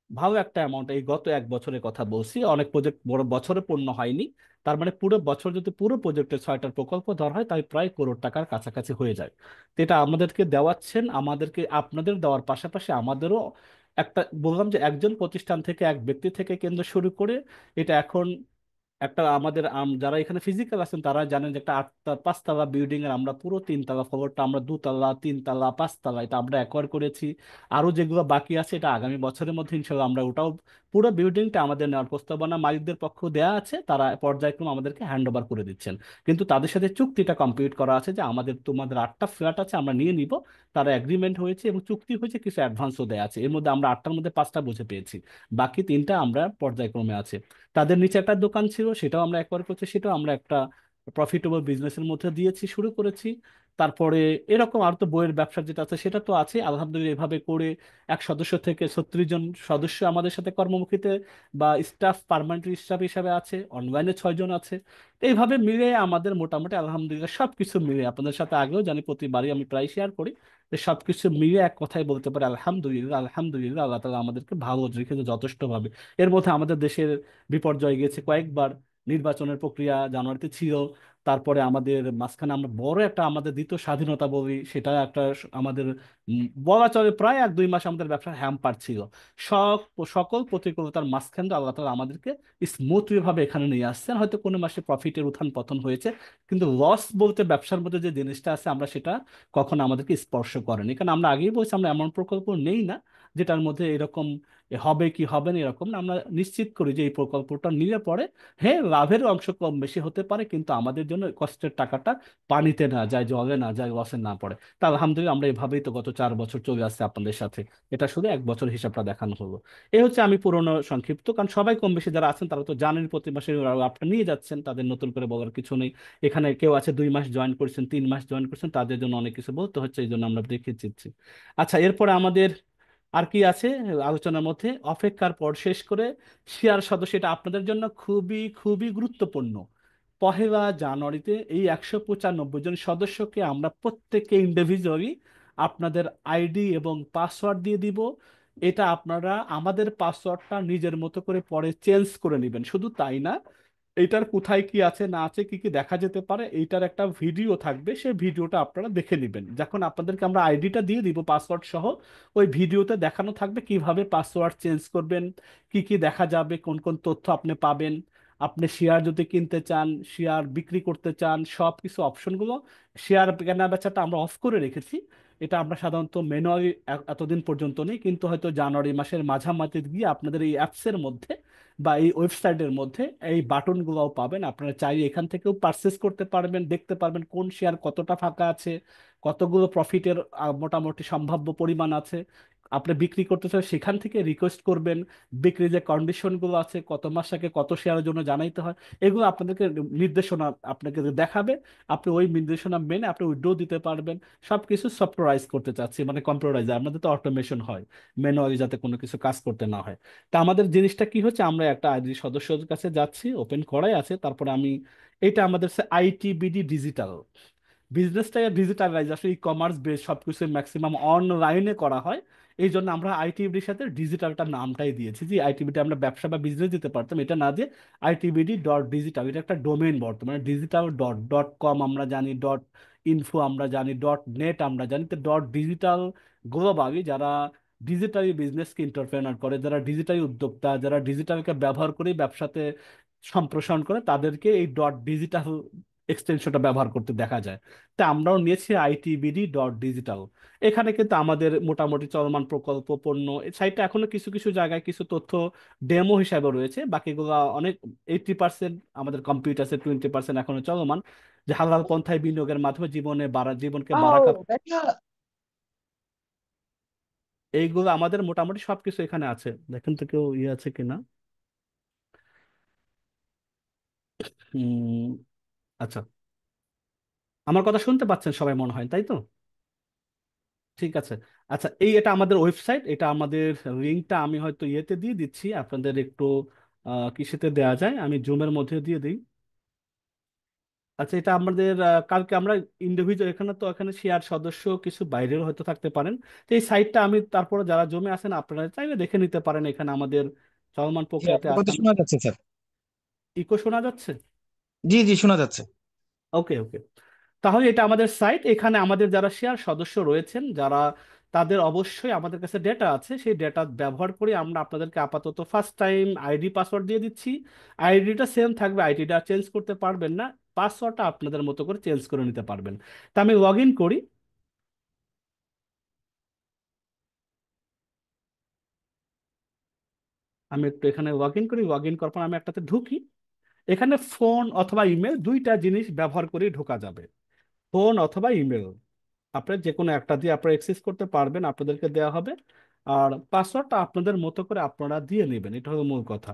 ভালো একটা অ্যামাউন্ট। এই গত 1 বছরের কথা বলছি, অনেক প্রজেক্ট বড় বছরে পূর্ণ হয়নি। তার মানে পুরো বছর যদি পুরো প্রজেক্টের 6টার প্রকল্প ধরা হয়, তাই প্রায় কোটি টাকার কাছাকাছি হয়ে যায়। তো এটা আমাদেরকে দেওয়াচ্ছেন, আমাদেরকে আপনাদের দেওয়ার পাশাপাশি আমাদেরও একটা, বললাম যে একজন প্রতিষ্ঠান থেকে, এক ব্যক্তি থেকে কেন্দ্র শুরু করে, এটা এখন একটা আমাদের যারা এখানে ফিজিক্যাল আছেন তারা জানেন যে একটা 5তলা বিল্ডিং এর আমরা পুরো 3তলা ফ্লোরটা আমরা 2তলা, 3তলা, 5তলা এটা আমরা অ্যাকোয়ার করেছি। আরো যেগুলো বাকি আছে এটা আগামী বছরের মধ্যে ইনশাআল্লাহ আমরা ওটাও, পুরো বিল্ডিংটা আমাদের নেওয়ার প্রস্তাবনা মালিকদের পক্ষ দেওয়া আছে, তারা পর্যায়ক্রমে আমাদেরকে হ্যান্ড ওভার করে দিচ্ছেন। কিন্তু তাদের সাথে চুক্তিটা কমপ্লিট করা আছে, যে আমাদের তোমাদের 8টা ফ্ল্যাট আছে আমরা নিয়ে নিব, তারা এগ্রিমেন্ট হয়েছে এবং চুক্তি হয়েছে, কিছু অ্যাডভান্সও দেওয়া আছে। এর মধ্যে আমরা 8টার মধ্যে 5টা বুঝে পেয়েছি, বাকি 3টা আমরা পর্যায়ক্রমে আছে। তাদের নিচে একটা দোকান ছিল, সেটাও আমরা একবার করছি, সেটাও আমরা একটা প্রফিটেবল বিজনেসের মধ্যে দিয়েছি, শুরু করেছি। তারপরে এরকম আর তো বইয়ের ব্যবসা যেটা আছে সেটা তো আছে, আলহামদুলিল্লাহ এভাবে করে এক সদস্য থেকে 36 জন সদস্য আমাদের সাথে কর্মমুখীতে বা স্টাফ, পার্মানেন্ট স্টাফ হিসাবে আছে, অনলাইনে 6 জন আছে। এইভাবে মিলে আমাদের মোটামুটি আলহামদুলিল্লাহ সবকিছু মিলে, আপনাদের সাথে আগেও জানি প্রতিবারই আমি প্রায় শেয়ার করি, যে সবকিছু মিলে এক কথায় বলতে পারি আলহামদুলিল্লাহ, আলহামদুলিল্লাহ, আল্লাহ তাআলা আমাদেরকে ভালো রেখেছে যথেষ্টভাবে। এর মধ্যে আমাদের দেশের বিপর্যয় গিয়েছে কয়েকবার, নির্বাচনের প্রক্রিয়া জানুয়ারিতে ছিল, তারপরে আমাদের মাঝখানে আমরা বড় একটা আমাদের দ্বিতীয় স্বাধীনতা বলি, সেটা একটা আমাদের বলা চলে প্রায় 1-2 মাস আমাদের ব্যবসা হ্যাম্পার ছিল। সব সকল প্রতিকূলতার মাঝখান দিয়ে আল্লাহ তাআলা আমাদেরকে স্মুথলি ভাবে এখানে নিয়ে আসছেন। হয়তো কোনো মাসে প্রফিটের উত্থান পতন হয়েছে, কিন্তু লস বলতে ব্যবসার মধ্যে যে জিনিসটা আছে আমরা সেটা কখনো আমাদেরকে স্পর্শ করেনি, কারণ আমরা আগেই বলছি আমরা এমন প্রকল্প নেই না যেটার মধ্যে এরকম হবে কি হবে না এরকম না। আমরা নিশ্চিত করি যে এই প্রকল্পটা নিলে পরে, হ্যাঁ লাভের অংশ কম বেশি হতে পারে, কিন্তু আমাদের জন্য কষ্টের টাকাটা পানিতে না যায়, জলে না যায়, লসে না পড়ে। তা আলহামদুলিল্লাহ আমরা এভাবেই তো গত 4 বছর চলে আসছে আপনাদের সাথে। এটা শুধু 1 বছর হিসাবটা দেখানো হলো। এই হচ্ছে আমি পুরনো সংক্ষিপ্ত, কারণ সবাই কম বেশি যারা আছেন তারা তো জানেন প্রতি মাসে আপনি নিয়ে যাচ্ছেন, তাদের নতুন করে বলার কিছু নেই। এখানে কেউ আছে 2 মাস জয়েন করছেন, 3 মাস জয়েন করছেন, তাদের জন্য অনেক কিছু বলতে হচ্ছে, এই জন্য আমরা দেখে দিচ্ছি। আচ্ছা, এরপরে আমাদের আর কি আছে আলোচনার মধ্যে, অপেক্ষার পর শেষ করে শেয়ার সদস্য, এটা আপনাদের জন্য খুবই খুবই গুরুত্বপূর্ণ। 1লা জানুয়ারিতে এই 195 জন সদস্যকে আমরা প্রত্যেককে ইন্ডিভিজুয়ালি আপনাদের আইডি এবং পাসওয়ার্ড দিয়ে দিব। এটা আপনারা আমাদের পাসওয়ার্ডটা নিজের মতো করে পরে চেঞ্জ করে নেবেন। শুধু তাই না, এইটার কোথায় কি আছে না আছে, কি কি দেখা যেতে পারে, এইটার একটা ভিডিও থাকবে, সেই ভিডিওটা আপনারা দেখে নেবেন। যখন আপনাদেরকে আমরা আইডিটা দিয়ে দিব পাসওয়ার্ড সহ, ওই ভিডিওতে দেখানো থাকবে কিভাবে পাসওয়ার্ড চেঞ্জ করবেন, কি কি দেখা যাবে, কোন কোন তথ্য আপনি পাবেন। আপনি শেয়ার যদি কিনতে চান, শেয়ার বিক্রি করতে চান, সব কিছু অপশনগুলো, শেয়ার কেনা বেচাটা আমরা অফ করে রেখেছি। এটা আমরা সাধারণত ম্যানুয়ালি এতদিন পর্যন্ত নেই, কিন্তু হয়তো জানুয়ারি মাসের মাঝামাঝি গিয়ে আপনাদের এই অ্যাপসের মধ্যে বা এই ওয়েবসাইটের মধ্যে এই বাটনগুলোও পাবেন। আপনারা চাইলে এখান থেকেও পারচেস করতে পারবেন, দেখতে পারবেন কোন শেয়ার কতটা ফাঁকা আছে, কতগুলো প্রফিটের মোটামুটি সম্ভাব্য পরিমাণ আছে। আপনি বিক্রি করতে চাই, সেখান থেকে রিকোয়েস্ট করবেন। বিক্রি যে কন্ডিশনগুলো আছে, কত মাস আগে কত শেয়ারের জন্য জানাইতে হয়, এগুলো আপনাদেরকে নির্দেশনা আপনাকে দেখাবে। আপনি ওই নির্দেশনা মেনে আপনি উইথড্র দিতে পারবেন। সবকিছু সফটওয়্যারাইজ করতে চাচ্ছি, মানে কম্পিউটারাইজ, আমাদের তো অটোমেশন হয়, ম্যানুয়ালি যাতে কোনো কিছু কাজ করতে না হয়। তা আমাদের জিনিসটা কি হচ্ছে, আমরা একটা আইডি সদস্যের কাছে যাচ্ছি, ওপেন করাই আছে, তারপরে আমি, এটা আমাদের আইটিবিডি ডিজিটাল বিজনেসটা, ডিজিটালাইজ আসলে ই কমার্স বেস সবকিছু ম্যাক্সিমাম অনলাইনে করা হয়। এই জন্য আমরা আইটিবিডির সাথে ডিজিটালটা নামটাই দিয়েছি। যে আইটিবিডি আমরা ব্যবসা বা বিজনেস দিতে পারতাম, এটা না দিয়ে ITBD.digital, এটা একটা ডোমেইন, বর্তমানে ডিজিটাল ডট ডট কম আমরা জানি, ডট ইনফো আমরা জানি, ডট নেট আমরা জানি, তো ডট ডিজিটাল গ্লোবালি যারা ডিজিটালি বিজনেসকে এন্টারপ্রেনার করে, যারা ডিজিটালি উদ্যোক্তা, যারা ডিজিটালকে ব্যবহার করে ব্যবসাতে সম্প্রসারণ করে, তাদেরকে এই ডট ডিজিটাল এক্সটেনশনটা ব্যবহার করতে দেখা যায়। তা আমরাও নিয়েছি ITBD.digital। এখানে কিন্তু আমাদের মোটামুটি চলমান প্রকল্প পণ্য, এই সাইটটা এখনো কিছু কিছু জায়গায় কিছু তথ্য ডেমো হিসাবে রয়েছে, বাকিগুলো অনেক 80% আমাদের কম্পিউটার্সে, 20% এখনো চলমান, যে হালাল পন্থায় বিনিয়োগের মাধ্যমে জীবনকে বারাকা। Oh, better. এইগুলো আমাদের মোটামুটি সবকিছু এখানে আছে। দেখেন তো কেউ ইয়ে আছে কিনা। হুম। আচ্ছা, আমার কথা শুনতে পাচ্ছেন সবাই মনে হয়, তাই তো? ঠিক আছে। আচ্ছা, এটা আমাদের ওয়েবসাইট, এটা আমাদের লিঙ্কটা আমি হয়তো ইয়েতে দিয়ে দিচ্ছি আপনাদের একটু, কিসেতে দেওয়া যায়, আমি জুমের মধ্যে দিয়ে দিই। আচ্ছা, এটা আমাদের কালকে আমরা ইন্ডিভিজুয়াল, এখানে তো এখানে শেয়ার সদস্য কিছু বাইরেও হয়তো থাকতে পারেন। তো এই সাইটটা আমি, তারপরে যারা জমে আছেন আপনারা চাইলে দেখে নিতে পারেন, এখানে আমাদের চলমান জি, প্রক্রিয়াতে আপনার আছে। কথা শোনা যাচ্ছে স্যার। ইকো শোনা যাচ্ছে? জি জি, শোনা যাচ্ছে। ওকে ওকে। তাহলে এটা আমাদের সাইট, এখানে আমাদের যারা শেয়ার সদস্য রয়েছেন, যারা, তাদের অবশ্যই আমাদের কাছে ডেটা আছে, সেই ডেটা ব্যবহার করে আমরা আপনাদেরকে আপাতত ফার্স্ট টাইম আইডি পাসওয়ার্ড দিয়ে দিচ্ছি। আইডিটা সেম থাকবে, আইডিটা চেঞ্জ করতে পারবেন না, পাসওয়ার্ডটা আপনাদের মতো করে চেঞ্জ করে নিতে পারবেন। তা আমি লগ ইন করি। আমি একটু এখানে লগ ইন করি, লগ ইন করার পর আমি একটাতে ঢুকি। এখানে ফোন অথবা ইমেল দুইটা জিনিস ব্যবহার করে ঢোকা যাবে, ফোন অথবা ইমেল। আপনার যে কোনো একটা দিয়ে আপনারা অ্যাক্সেস করতে পারবেন, আপনাদেরকে দেওয়া হবে। আর পাসওয়ার্ডটা আপনাদের মতো করে আপনারা দিয়ে নেবেন, এটা হলো মূল কথা।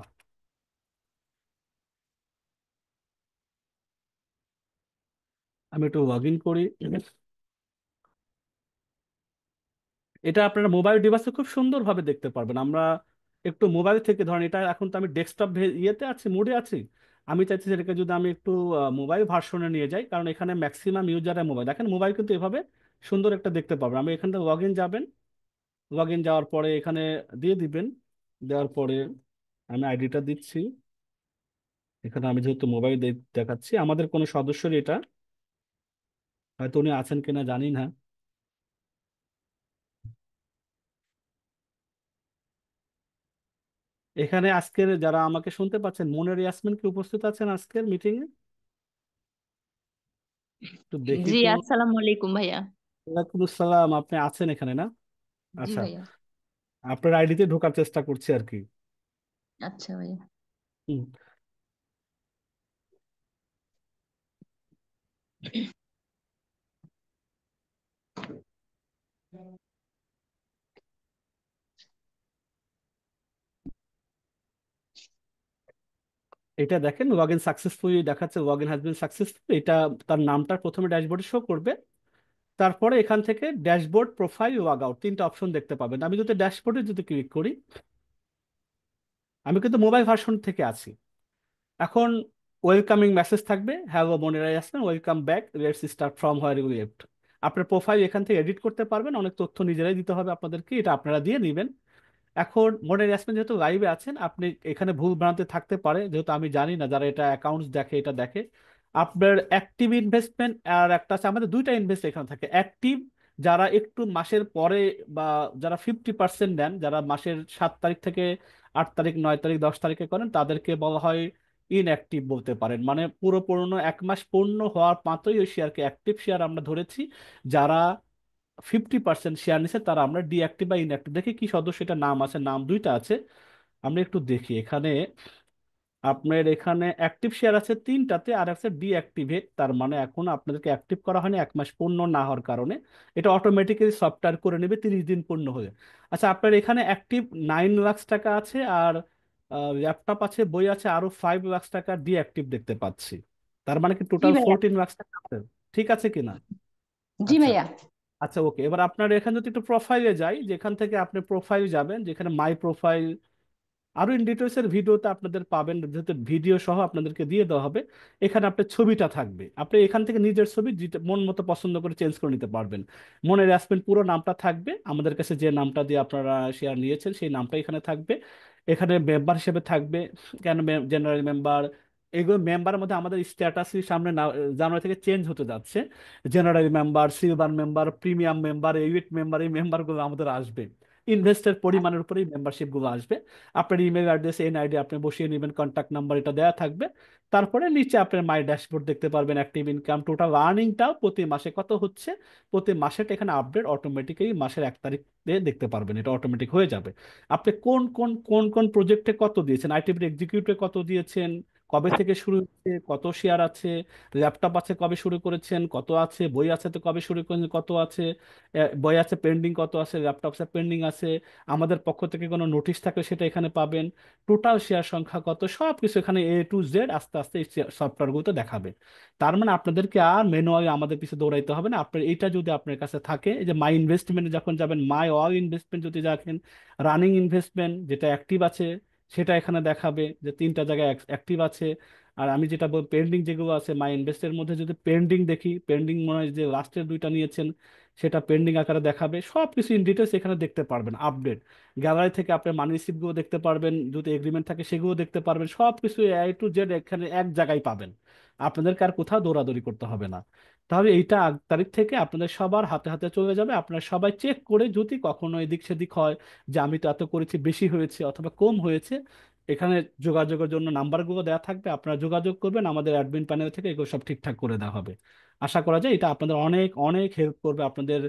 আমি একটু লগ ইন করি। এটা আপনারা মোবাইল ডিভাইসে খুব সুন্দরভাবে দেখতে পারবেন। আমরা একটু মোবাইল থেকে, ধরেন এটা এখন তো আমি ডেস্কটপ ইয়েতে আছি, মোডে আছি, আমি চাইছি সেটাকে যদি আমি একটু মোবাইল ভার্সনে নিয়ে যাই, কারণ এখানে ম্যাক্সিমাম ইউজারের মোবাইল, দেখেন মোবাইল কিন্তু এভাবে সুন্দর একটা দেখতে পাবেন। আমি এখানে লগ ইন যাবেন, লগ ইন যাওয়ার পরে এখানে দিয়ে দিবেন, দেওয়ার পরে আমি আইডিটা দিচ্ছি। এখানে আমি যেহেতু মোবাইল দেখাচ্ছি, আমাদের কোনো সদস্যর এটা, হয়তো উনি আছেন কিনা জানি না। এখানে আজকের যারা আমাকে শুনতে পাচ্ছেন, মনের ইয়াসমিন কি উপস্থিত আছেন আজকের মিটিং এ? একটু দেখি জি তো। আসসালামু আলাইকুম ভাইয়া। ওয়ালাইকুম আসসালাম, আপনি আছেন এখানে না? জি আচ্ছা, ভাইয়া। আপনার আইডিতে ঢোকার চেষ্টা করছি আর কি। আচ্ছা ভাইয়া। হুম। এটা দেখেন লগ ইন সাকসেসফুলি দেখাচ্ছে, log in has been successful, এটা তার নামটা প্রথমে ড্যাশবোর্ডে শো করবে। তারপরে এখান থেকে ড্যাশবোর্ড, প্রোফাইল, লগ আউট, তিনটা অপশন দেখতে পাবেন। আমি যদি ড্যাশবোর্ডে যদি ক্লিক করি, আমি কিন্তু মোবাইল ভার্সন থেকে আছি। এখন ওয়েলকামিং মেসেজ থাকবে, hello Monira Yasmin, welcome back, let's start from where you left. আপনার প্রোফাইল এখান থেকে এডিট করতে পারবেন, অনেক তথ্য নিজেরাই দিতে হবে আপনাদেরকে, এটা আপনারা দিয়ে নেবেন। এখন মনির ইয়াসমিন যেহেতু লাইভে আছেন, আপনি এখানে ভুল ভ্রান্তি থাকতে পারে, যেহেতু আমি জানি না, যারা এটা অ্যাকাউন্টস দেখে এটা দেখে। আপনার অ্যাক্টিভ ইনভেস্টমেন্ট আর একটা আছে, আমাদের দুইটা ইনভেস্ট এখানে থাকে। অ্যাক্টিভ যারা একটু মাসের পরে বা যারা 50% নেন, যারা মাসের 7 তারিখ থেকে 8 তারিখ 9 তারিখ 10 তারিখে করেন, তাদেরকে বলা হয় ইনঅ্যাক্টিভ বলতে পারেন। মানে পুরো পূর্ণ 1 মাস পূর্ণ হওয়ার মাত্রই ওই শেয়ারকে অ্যাক্টিভ শেয়ার আমরা ধরেছি। যারা 50% শেয়ার নিছে তারা আমরা ডিঅ্যাক্টিভ বা ইনঅ্যাক্টিভ দেখি। কি সদস্য, এটা নাম আছে, নাম দুইটা আছে। আমরা একটু দেখি এখানে। আপনার এখানে অ্যাক্টিভ শেয়ার আছে 3টাতে, আর আছে ডিঅ্যাক্টিভেট, তার মানে এখন আপনাদেরকে অ্যাক্টিভ করা হয়নি 1 মাস পূর্ণ না হওয়ার কারণে। এটা অটোমেটিক্যালি সফটওয়্যার করে নেবে 30 দিন পূর্ণ হয়ে। আচ্ছা, আপনার এখানে অ্যাক্টিভ 9 লাখ টাকা আছে, আর ল্যাপটপ আছে, বই আছে, আরো 5 লাখ টাকা ডিঅ্যাক্টিভ দেখতে পাচ্ছি। তার মানে কি জি টোটাল ভাইয়া। 14 লাখ টাকা আছে। ঠিক আছে কিনা? জি আচ্ছা। ভাইয়া। আচ্ছা, ওকে। এবার আপনার এখানে যদি একটু প্রোফাইলে যাই, যেখান থেকে আপনি প্রোফাইল যাবেন, যেখানে মাই প্রোফাইল, আরো ইন ডিটেলস এর ভিডিওতে আপনাদের পাবেন, যেহেতু ভিডিও সহ আপনাদেরকে দিয়ে দেওয়া হবে। এখানে আপনার ছবিটা থাকবে, আপনি এখান থেকে নিজের ছবি যেটা মন মতো পছন্দ করে চেঞ্জ করে নিতে পারবেন। মনের অ্যাসপেন্ট পুরো নামটা থাকবে, আমাদের কাছে যে নামটা দিয়ে আপনারা শেয়ার নিয়েছেন সেই নামটা এখানে থাকবে। এখানে মেম্বার হিসেবে থাকবে, কেন জেনারেল মেম্বার, এগুলো মেম্বারের মধ্যে আমাদের স্ট্যাটাস সামনে জানুয়ারি থেকে চেঞ্জ হতে যাচ্ছে। General member, silver member, premium member, elite member, এই মেম্বারগুলো আমাদের আসবে। ইনভেস্টের পরিমাণের উপরেই মেম্বারশিপ গুলো আসবে। আপনার ইমেল অ্যাড্রেস, এনআইডি আপনি বসিয়ে নেবেন, কন্ট্যাক্ট নাম্বার এটা দেওয়া থাকবে। তারপরে নিচে আপনার মাই ড্যাশবোর্ড দেখতে পারবেন, অ্যাক্টিভ ইনকাম, টোটাল আর্নিংটাও প্রতি মাসে কত হচ্ছে, প্রতি মাসেটা এখানে আপডেট অটোমেটিক্যালি মাসের 1 তারিখ দিয়ে দেখতে পারবেন, এটা অটোমেটিক হয়ে যাবে। আপনি কোন কোন কোন কোন প্রজেক্টে কত দিয়েছেন, আইটিভির এক্সিকিউটিভে কত দিয়েছেন, কবে থেকে শুরু হচ্ছে, কত শেয়ার আছে, ল্যাপটপ আছে কবে শুরু করেছেন, কত আছে, বই আছে তো কবে শুরু করেছেন, কত আছে, বই আছে পেন্ডিং কত আছে, ল্যাপটপ আছে পেন্ডিং আছে, আমাদের পক্ষ থেকে কোনো নোটিশ থাকলে সেটা এখানে পাবেন, টোটাল শেয়ার সংখ্যা কত, সব কিছু এখানে A to Z আস্তে আস্তে এই সফটওয়্যারগুলোতে দেখাবে। তার মানে আপনাদেরকে আর ম্যানুয়ালি আমাদের পিছনে দৌড়াইতে হবে না। আপনার এটা যদি আপনার কাছে থাকে, এই যে মাই ইনভেস্টমেন্টে যখন যাবেন, মাই অল ইনভেস্টমেন্ট যদি দেখেন, রানিং ইনভেস্টমেন্ট যেটা অ্যাক্টিভ আছে সেটা এখানে দেখাবে যে 3টা জায়গায় অ্যাক্টিভ আছে। আর আমি যেটা পেন্ডিং যেগুলো আছে, মাই ইনভেস্টের মধ্যে যদি পেন্ডিং দেখি, পেন্ডিং মনে হয় যে লাস্টের 2টা নিয়েছেন, সেটা পেন্ডিং আকারে দেখাবে। সব কিছু ইন ডিটেলস এখানে দেখতে পারবেন, আপডেট। গ্যালারি থেকে আপনি মানি রিসিপ্টগুলো দেখতে পারবেন, যদি এগ্রিমেন্ট থাকে সেগুলো দেখতে পারবেন, সব কিছু A to Z এখানে এক জায়গায় পাবেন। আপনাদেরকে আর কোথাও দৌড়াদৌড়ি করতে হবে না। তাহলে এইটা 8 তারিখ থেকে আপনাদের সবার হাতে হাতে চলে যাবে। আপনারা সবাই চেক করে, যদি কখনো এদিক সেদিক হয় যে আমি তো এত করেছি বেশি হয়েছে অথবা কম হয়েছে, এখানে যোগাযোগের জন্য নাম্বারগুলো দেওয়া থাকবে, আপনারা যোগাযোগ করবেন, আমাদের অ্যাডমিন প্যানেল থেকে এগুলো সব ঠিকঠাক করে দেওয়া হবে। আশা করা যায় এটা আপনাদের অনেক অনেক হেল্প করবে, আপনাদের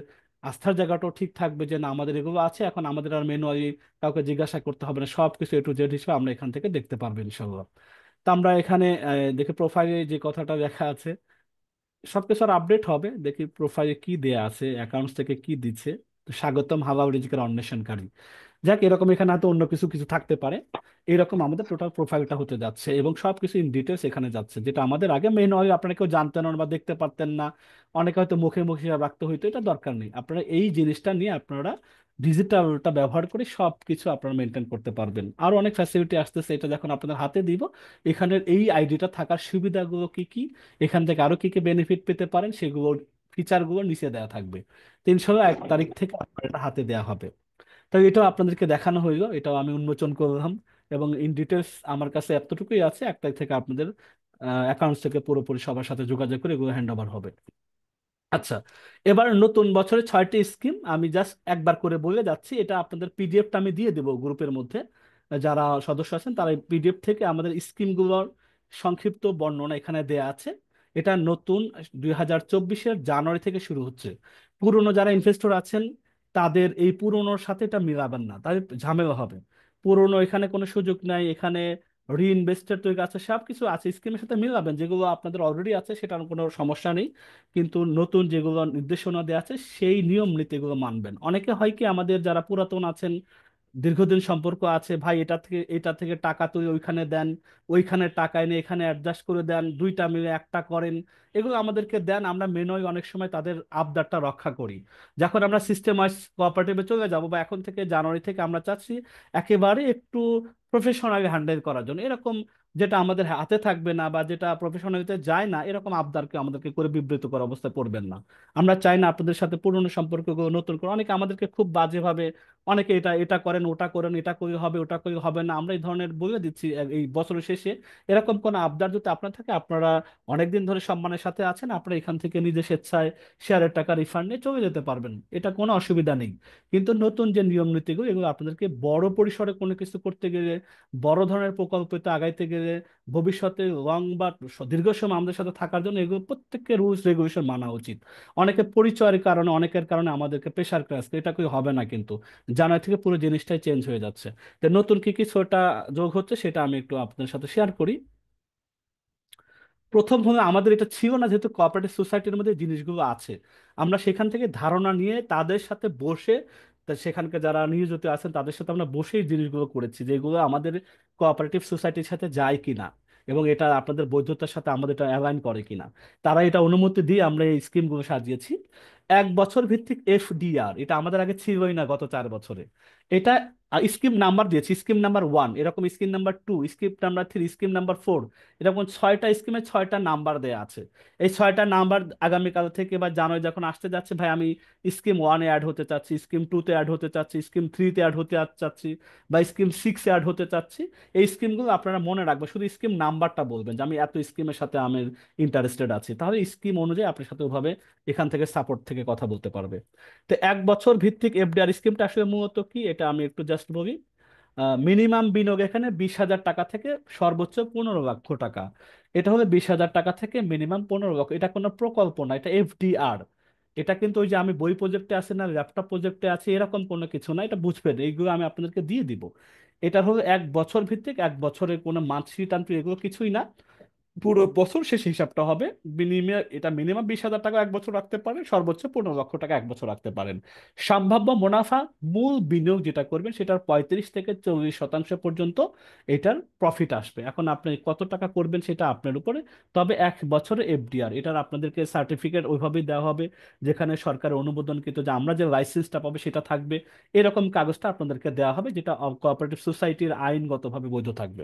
আস্থার জায়গাটাও ঠিক থাকবে যে না, আমাদের এগুলো আছে, এখন আমাদের আর ম্যানুয়ালি কাউকে জিজ্ঞাসা করতে হবে না, সব কিছু A to Z হিসেবে আমরা এখান থেকে দেখতে পারবো ইনশাল্লাহ। তো আমরা এখানে দেখে প্রোফাইলে যে কথাটা লেখা আছে সবকিছু আর আপডেট হবে, দেখি প্রোফাইলে কি দেয়া আছে, অ্যাকাউন্টস থেকে কি দিচ্ছে। তো স্বাগতম হালাল রিজিকের অন্বেষণকারী। যাক, এরকম এখানে হয়তো অন্য কিছু কিছু থাকতে পারে। এরকম আমাদের টোটাল প্রোফাইলটা হতে যাচ্ছে এবং সবকিছু ইন ডিটেলস এখানে যাচ্ছে, যেটা আমাদের আগে মেন হয় আপনারা কেউ জানতেন না বা দেখতে পারতেন না। অনেকে হয়তো মুখে মুখে হিসাব রাখতে হইতো, এটা দরকার নেই। আপনারা এই জিনিসটা নিয়ে আপনারা ডিজিটালটা ব্যবহার করে সবকিছু আপনারা মেনটেন করতে পারবেন। আরো অনেক ফ্যাসিলিটি আসতেছে, এটা যখন আপনাদের হাতে দিব, এখানের এই আইডিটা থাকার সুবিধাগুলো কি কি, এখান থেকে আরো কি কি বেনিফিট পেতে পারেন, সেগুলোর ফিচারগুলো নিচে দেওয়া থাকবে। 301 তারিখ থেকে আপনার এটা হাতে দেওয়া হবে। তাই এটাও আপনাদেরকে দেখানো হইলো, এটাও আমি উন্মোচন করলাম। এবং ইন ডিটেলস আমার কাছে এতটুকুই আছে, 1 তারিখ থেকে আপনাদের অ্যাকাউন্টস থেকে পুরোপুরি সবার সাথে যোগাযোগ করে এগুলো হ্যান্ড ওভার হবে। আচ্ছা, এবার নতুন বছরে 6টি স্কিম আমি জাস্ট একবার করে বলে যাচ্ছি, এটা আপনাদের পিডিএফটা আমি দিয়ে দেবো গ্রুপের মধ্যে। যারা সদস্য আছেন তারা পিডিএফ থেকে আমাদের স্কিমগুলোর সংক্ষিপ্ত বর্ণনা এখানে দেয়া আছে। এটা নতুন 2024-এর জানুয়ারি থেকে শুরু হচ্ছে। পুরনো যারা ইনভেস্টর আছেন তাদের এই পুরনোর সাথে এটা মিলাবেন না, তাদের ঝামেলা হবে। পুরনো এখানে কোনো সুযোগ নাই, এখানে রিইনভেস্টের তৈরি আছে, সব কিছু আছে, স্কিমের সাথে মিলাবেন। যেগুলো আপনাদের অলরেডি আছে সেটার কোনো সমস্যা নেই, কিন্তু নতুন যেগুলো নির্দেশনা দেওয়া আছে সেই নিয়ম নীতি এগুলো মানবেন। অনেকে হয় কি, আমাদের যারা পুরাতন আছেন, দীর্ঘদিন সম্পর্ক আছে, ভাই এটা থেকে টাকা তুলে ওইখানে দেন, ওইখানে টাকা এনে এখানে অ্যাডজাস্ট করে দেন, দুইটা মিলে একটা করেন, এগুলো আমাদেরকে দেন, আমরা মেনয় অনেক সময় তাদের আবদারটা রক্ষা করি। যখন আমরা সিস্টেম ওয়াইজ কোঅপারেটিভে চলে যাব, বা এখন থেকে জানুয়ারি থেকে আমরা চাচ্ছি একেবারে একটু প্রফেশনালি হ্যান্ডেল করার জন্য। এরকম যেটা আমাদের হাতে থাকবে না বা যেটা প্রফেশনালিতে যায় না, এরকম আবদারকে আমাদেরকে করে বিব্রত করার অবস্থায় পড়বেন না। আমরা চাই না আপনাদের সাথে পুরনো সম্পর্কগুলো নতুন করে, অনেকে আমাদেরকে খুব বাজেভাবে, অনেকে এটা এটা করেন ওটা করেন, এটা করে হবে ওটা করে হবে না, আমরা এই ধরনের বলে দিচ্ছি এই বছরের শেষে। এরকম কোনো আবদার যদি আপনার থাকে, আপনারা অনেকদিন ধরে সম্মানের সাথে আছেন, আপনারা এখান থেকে নিজে স্বেচ্ছায় শেয়ারের টাকা রিফান্ড নিয়ে চলে যেতে পারবেন, এটা কোনো অসুবিধা নেই। কিন্তু নতুন যে নিয়ম নীতিগুলো, এগুলো আপনাদেরকে বড় পরিসরে কোনো কিছু করতে গেলে, বড় ধরনের প্রকল্পতে আগাইতে গেলে, ভবিষ্যতে লং বা দীর্ঘ সময় আমাদের সাথে থাকার জন্য এগুলো প্রত্যেককে রুলস রেগুলেশন মানা উচিত। অনেকে পরিচয়ের কারণে, অনেকের কারণে আমাদেরকে প্রেশার ক্রাস, এটা কেউ হবে না কিন্তু। জানুয়ারি থেকে পুরো জিনিসটাই চেঞ্জ হয়ে যাচ্ছে। তো নতুন কি কি ছোটা যোগ হচ্ছে সেটা আমি একটু আপনাদের সাথে শেয়ার করি। প্রথম হলো, আমাদের এটা ছিল না, যেহেতু কোঅপারেটিভ সোসাইটির মধ্যে এই জিনিসগুলো আছে, আমরা সেখান থেকে ধারণা নিয়ে তাদের সাথে বসে, তা সেখানকার যারা নিয়োজিত আছেন তাদের সাথে আমরা বসে এই জিনিসগুলো করেছি, যেগুলো আমাদের কোঅপারেটিভ সোসাইটির সাথে যায় কিনা এবং এটা আপনাদের বৈধতার সাথে আমাদের এটা অ্যালাইন করে কিনা। তারা এটা অনুমতি দিয়ে আমরা এই স্কিমগুলো সাজিয়েছি। 1 বছর ভিত্তিক এফডিআর, এটা আমাদের আগে ছিলই না গত 4 বছরে। এটা স্কিম নাম্বার দিয়েছি, স্কিম নাম্বার 1, এরকম scheme number 2, scheme number 3, scheme number 4, এরকম 6টা স্কিমে 6টা নাম্বার দেয়া আছে। এই 6টা নাম্বার আগামীকাল থেকে বা জানুয়ারি যখন আসতে যাচ্ছে, ভাই আমি স্কিম 1-এ অ্যাড হতে চাচ্ছি, স্কিম 2-তে অ্যাড হতে চাচ্ছি, স্কিম 3-তে অ্যাড হতে চাচ্ছি, বা স্কিম 6-এ অ্যাড হতে চাচ্ছি, এই স্কিমগুলো আপনারা মনে রাখবেন, শুধু স্কিম নাম্বারটা বলবেন যে আমি এত স্কিমের সাথে আমি ইন্টারেস্টেড আছি, তাহলে স্কিম অনুযায়ী আপনার সাথে ওভাবে এখান থেকে সাপোর্ট থেকে কথা বলতে পারবে। তো 1 বছর ভিত্তিক এফডিআর স্কিমটা আসলে মূলত কি, এটা আমি একটু জাস্ট বলি। মিনিমাম বিনিয়োগ এখানে 20,000 টাকা থেকে সর্বোচ্চ 15 লক্ষ টাকা। এটা হলো 20,000 টাকা থেকে মিনিমাম 15 লক্ষ, এটা কোনো প্রকল্প না, এটা এফডিআর। এটা কিন্তু ওই যে আমি বই প্রজেক্টে আছে না, ল্যাপটপ প্রজেক্টে আছে, এরকম কোনো কিছু না, এটা বুঝবেন, এইগুলো আমি আপনাদেরকে দিয়ে দিব। এটা হলো 1 বছর ভিত্তিক, 1 বছরের কোনো মার্কশিট আনতে এগুলো কিছুই না, পুরো বছর শেষে হিসাবটা হবে। মিনিমাম, এটা মিনিমাম 20,000 টাকা 1 বছর রাখতে পারেন, সর্বোচ্চ 15 লক্ষ টাকা 1 বছর রাখতে পারেন। সম্ভাব্য মুনাফা, মূল বিনিয়োগ যেটা করবেন সেটার 35 থেকে 40% পর্যন্ত এটার প্রফিট আসবে। এখন আপনি কত টাকা করবেন সেটা আপনার উপরে। তবে 1 বছরে এফডিআর, এটার আপনাদেরকে সার্টিফিকেট ওইভাবেই দেওয়া হবে, যেখানে সরকারের অনুমোদনকৃত যে আমরা যে লাইসেন্সটা পাবো সেটা থাকবে, এরকম কাগজটা আপনাদেরকে দেওয়া হবে, যেটা কোঅপারেটিভ সোসাইটির আইনগতভাবে বৈধ থাকবে।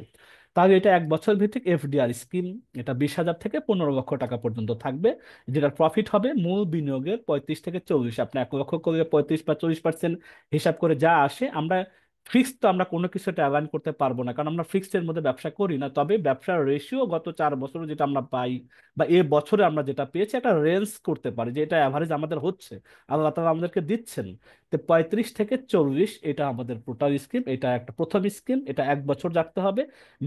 তাহলে এটা 1 বছর ভিত্তিক এফডিআর স্কিম। এটা 20,000 থেকে 15 লক্ষ টাকা পর্যন্ত থাকবে, যেটার প্রফিট হবে মূল বিনিয়োগের 35 থেকে 40। আপনি 1 লক্ষ করে 35 বা 40% হিসাব করে যা আসে, আমরা ফিক্সড তো আমরা কোনো কিছু একটা অ্যালাইন করতে পারবো না, কারণ আমরা ফিক্সড এর মধ্যে ব্যবসা করি না। তবে ব্যবসার রেশিও গত 4 বছরে যেটা আমরা পাই বা এ বছরে আমরা যেটা পেয়েছি, একটা রেঞ্জ করতে পারি যে এটা অ্যাভারেজ আমাদের হচ্ছে, আল্লাহ তাআলা আমাদেরকে দিচ্ছেন। তো 35 থেকে 40 এটা আমাদের টোটাল স্কিম, এটা একটা প্রথম স্কিম, এটা 1 বছর রাখতে হবে।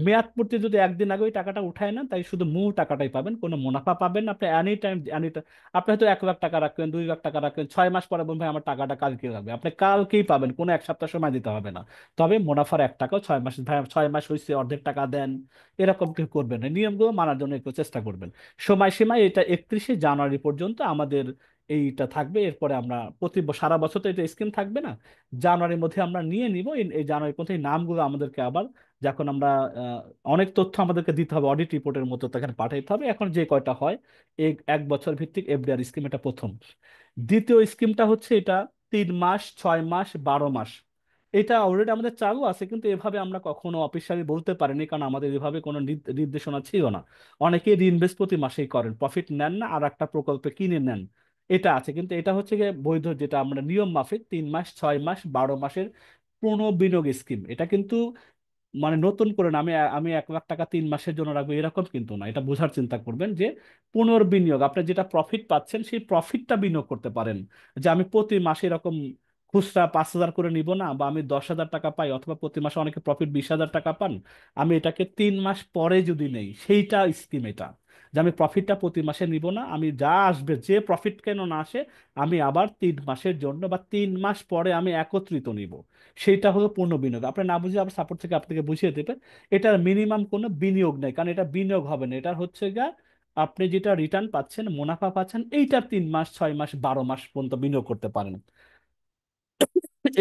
মেয়াদ পূর্তি যদি একদিন আগে ওই টাকাটা উঠায় নেন, তাই শুধু মূল টাকাটাই পাবেন, কোনো মুনাফা পাবেন না। আপনি এনি টাইম আপনি হয়তো 1 লাখ টাকা রাখলেন, 2 লাখ টাকা রাখলেন, 6 মাস পরে বলবেন ভাই আমার টাকাটা কালকে লাগবে, আপনি কালকেই পাবেন, কোনো 1 সপ্তাহ সময় দিতে হবে না। তবে মুনাফার 1 টাকাও 6 মাস, ভাই 6 মাস হয়েছে অর্ধেক টাকা দেন, এরকম কেউ করবেন না। নিয়মগুলো মানার জন্য একটু চেষ্টা করবেন। সময়সীমা এটা 31শে জানুয়ারি পর্যন্ত আমাদের এইটা থাকবে। এরপরে আমরা সারা বছর তো এটা স্কিম থাকবে না, জানুয়ারির মধ্যে আমরা নিয়ে নিব। এই জানুয়ারির মধ্যে এই নামগুলো আমাদেরকে আবার, যখন আমরা আহ, অনেক তথ্য আমাদেরকে দিতে হবে, অডিট রিপোর্টের মতো তাকে পাঠাইতে হবে। এখন যে কয়টা হয়, এই 1 বছর ভিত্তিক এফডিআর স্কিম এটা প্রথম। দ্বিতীয় স্কিমটা হচ্ছে এটা 3 মাস, 6 মাস, 12 মাস। এটা অলরেডি আমাদের চালু আছে, কিন্তু এভাবে আমরা কখনো অফিসিয়ালি বলতে পারিনি, কারণ আমাদের এভাবে কোনো নির্দেশনা ছিল না। অনেকেই ইনভেস্ট প্রতি মাসেই করেন, প্রফিট নেন না, আর একটা প্রকল্পে কিনে নেন, এটা আছে। কিন্তু এটা হচ্ছে গিয়ে বৈধ, যেটা আমরা নিয়ম মাফিক 3 মাস, 6 মাস, 12 মাসের পুনঃ বিনিয়োগ স্কিম। এটা কিন্তু মানে নতুন করে না, আমি আমি 1 লাখ টাকা 3 মাসের জন্য রাখবো এরকম কিন্তু না, এটা বোঝার চিন্তা করবেন যে পুনর্বিনিয়োগ, আপনি যেটা প্রফিট পাচ্ছেন সেই প্রফিটটা বিনিয়োগ করতে পারেন। যে আমি প্রতি মাসে এরকম খুচরা 5,000 করে নিব না, বা আমি 10,000 টাকা পাই, অথবা প্রতি মাসে অনেকে প্রফিট 20,000 টাকা পান, আমি এটাকে 3 মাস পরে যদি নেই, সেইটা স্কিম এটা। যে আমি প্রফিটটা প্রতি মাসে নিব না, আমি যা আসবে, যে প্রফিট কেন না আসে, আমি আবার 3 মাসের জন্য বা 3 মাস পরে আমি একত্রিত নিব। সেইটা হলো পূর্ণ বিনিয়োগ। আপনি না বুঝে আবার সাপোর্ট থেকে আপনাকে বুঝিয়ে দেবে। এটার মিনিমাম কোনো বিনিয়োগ নেই, কারণ এটা বিনিয়োগ হবে না, এটা হচ্ছে গা আপনি যেটা রিটার্ন পাচ্ছেন, মুনাফা পাচ্ছেন, এইটার 3 মাস, 6 মাস, 12 মাস পর্যন্ত বিনিয়োগ করতে পারেন।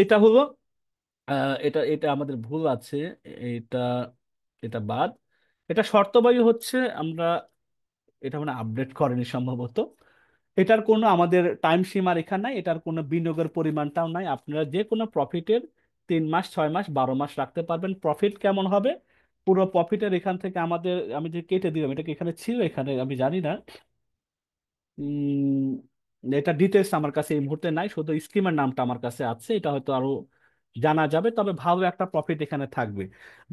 এটা হলো এটা এটা আমাদের ভুল আছে, এটা এটা বাদ। এটা শর্তবায়ু হচ্ছে, আমরা এটা মানে আপডেট করেনি সম্ভবত। এটার কোনো আমাদের টাইম সীমা রেখা নাই, এটার কোনো বিনিয়োগের পরিমাণটাও নাই, আপনারা যে কোনো প্রফিটের 3 মাস, 6 মাস, 12 মাস রাখতে পারবেন। প্রফিট কেমন হবে? পুরো প্রফিটের এখান থেকে আমাদের, আমি যে কেটে দিলাম, এটা কি এখানে ছিল? এখানে আমি জানি না। এটা ডিটেলস আমার কাছে এই মুহূর্তে নাই, শুধু স্কিমের নামটা আমার কাছে আছে। এটা হয়তো আরো জানা যাবে, তবে ভালো একটা প্রফিট এখানে থাকবে।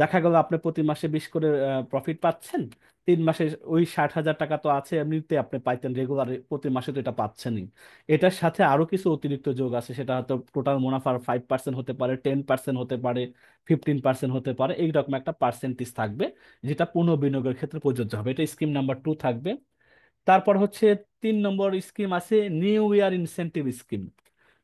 দেখা গেল আপনি প্রতি মাসে 20 করে প্রফিট পাচ্ছেন। 3 মাসে ওই 60,000 টাকা তো আছে, এমনিতে আপনি পাইতেন রেগুলার, প্রতি মাসে তো এটা পাচ্ছেনই। এটার সাথে আরো কিছু অতিরিক্ত যোগ আছে, সেটা হয়তো টোটাল মুনাফার 5% হতে পারে, 10% হতে পারে, 15% হতে পারে, এইরকম একটা পার্সেন্টেজ থাকবে, যেটা পুনঃবিনিয়োগের ক্ষেত্রে প্রযোজ্য হবে। এটা স্কিম নাম্বার 2 থাকবে। তারপর হচ্ছে 3 নম্বর স্কিম আছে নিউ ইয়ার ইনসেনটিভ স্কিম।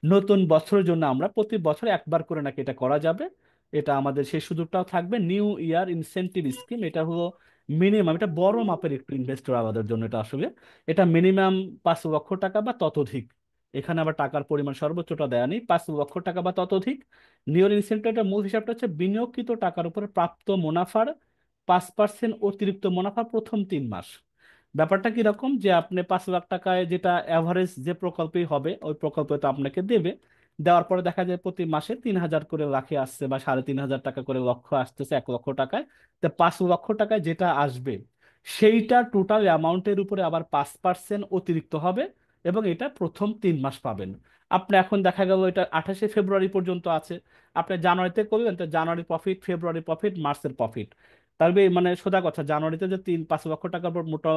নতুন বছরের জন্য আমরা প্রতি বছর একবার করে নাকি এটা করা যাবে। এটা আমাদের সেই সুযোগটাও থাকবে, নিউ ইয়ার ইনসেনটিভ স্কিম। এটা হলো মিনিমাম, এটা বড় মাপের একটু ইনভেস্টর আমাদের জন্য এটা আসলে। এটা মিনিমাম 5 লক্ষ টাকা বা ততোধিক। এখানে আবার টাকার পরিমাণ সর্বোচ্চটা দেয়া নেই, 5 লক্ষ টাকা বা ততোধিক। নিউ ইয়ার ইনসেনটিভের মূল হিসাবটা হচ্ছে বিনিয়োগকৃত টাকার উপরে প্রাপ্ত মুনাফার 5% অতিরিক্ত মুনাফা প্রথম 3 মাস। ব্যাপারটা কিরকম, যে আপনি 5 লাখ টাকায় যেটা অ্যাভারেজ যে প্রকল্পেই হবে, ওই প্রকল্পে তো আপনাকে দেবে। দেওয়ার পরে দেখা যায় প্রতি মাসে 3,000 করে লাখে আসছে, বা 3,500 টাকা করে লক্ষ আসতেছে 1 লক্ষ টাকায়। তো 5 লক্ষ টাকায় যেটা আসবে, সেইটা টোটাল অ্যামাউন্টের উপরে আবার 5% অতিরিক্ত হবে, এবং এটা প্রথম 3 মাস পাবেন। আপনি এখন দেখা গেল এটা 28শে ফেব্রুয়ারি পর্যন্ত আছে, আপনি জানুয়ারিতে করলেন, তো জানুয়ারি প্রফিট, ফেব্রুয়ারি প্রফিট, মার্চের প্রফিট। তাহলে মানে সোজা কথা, জানুয়ারিতে যে 5 লক্ষ টাকার উপর মোটা,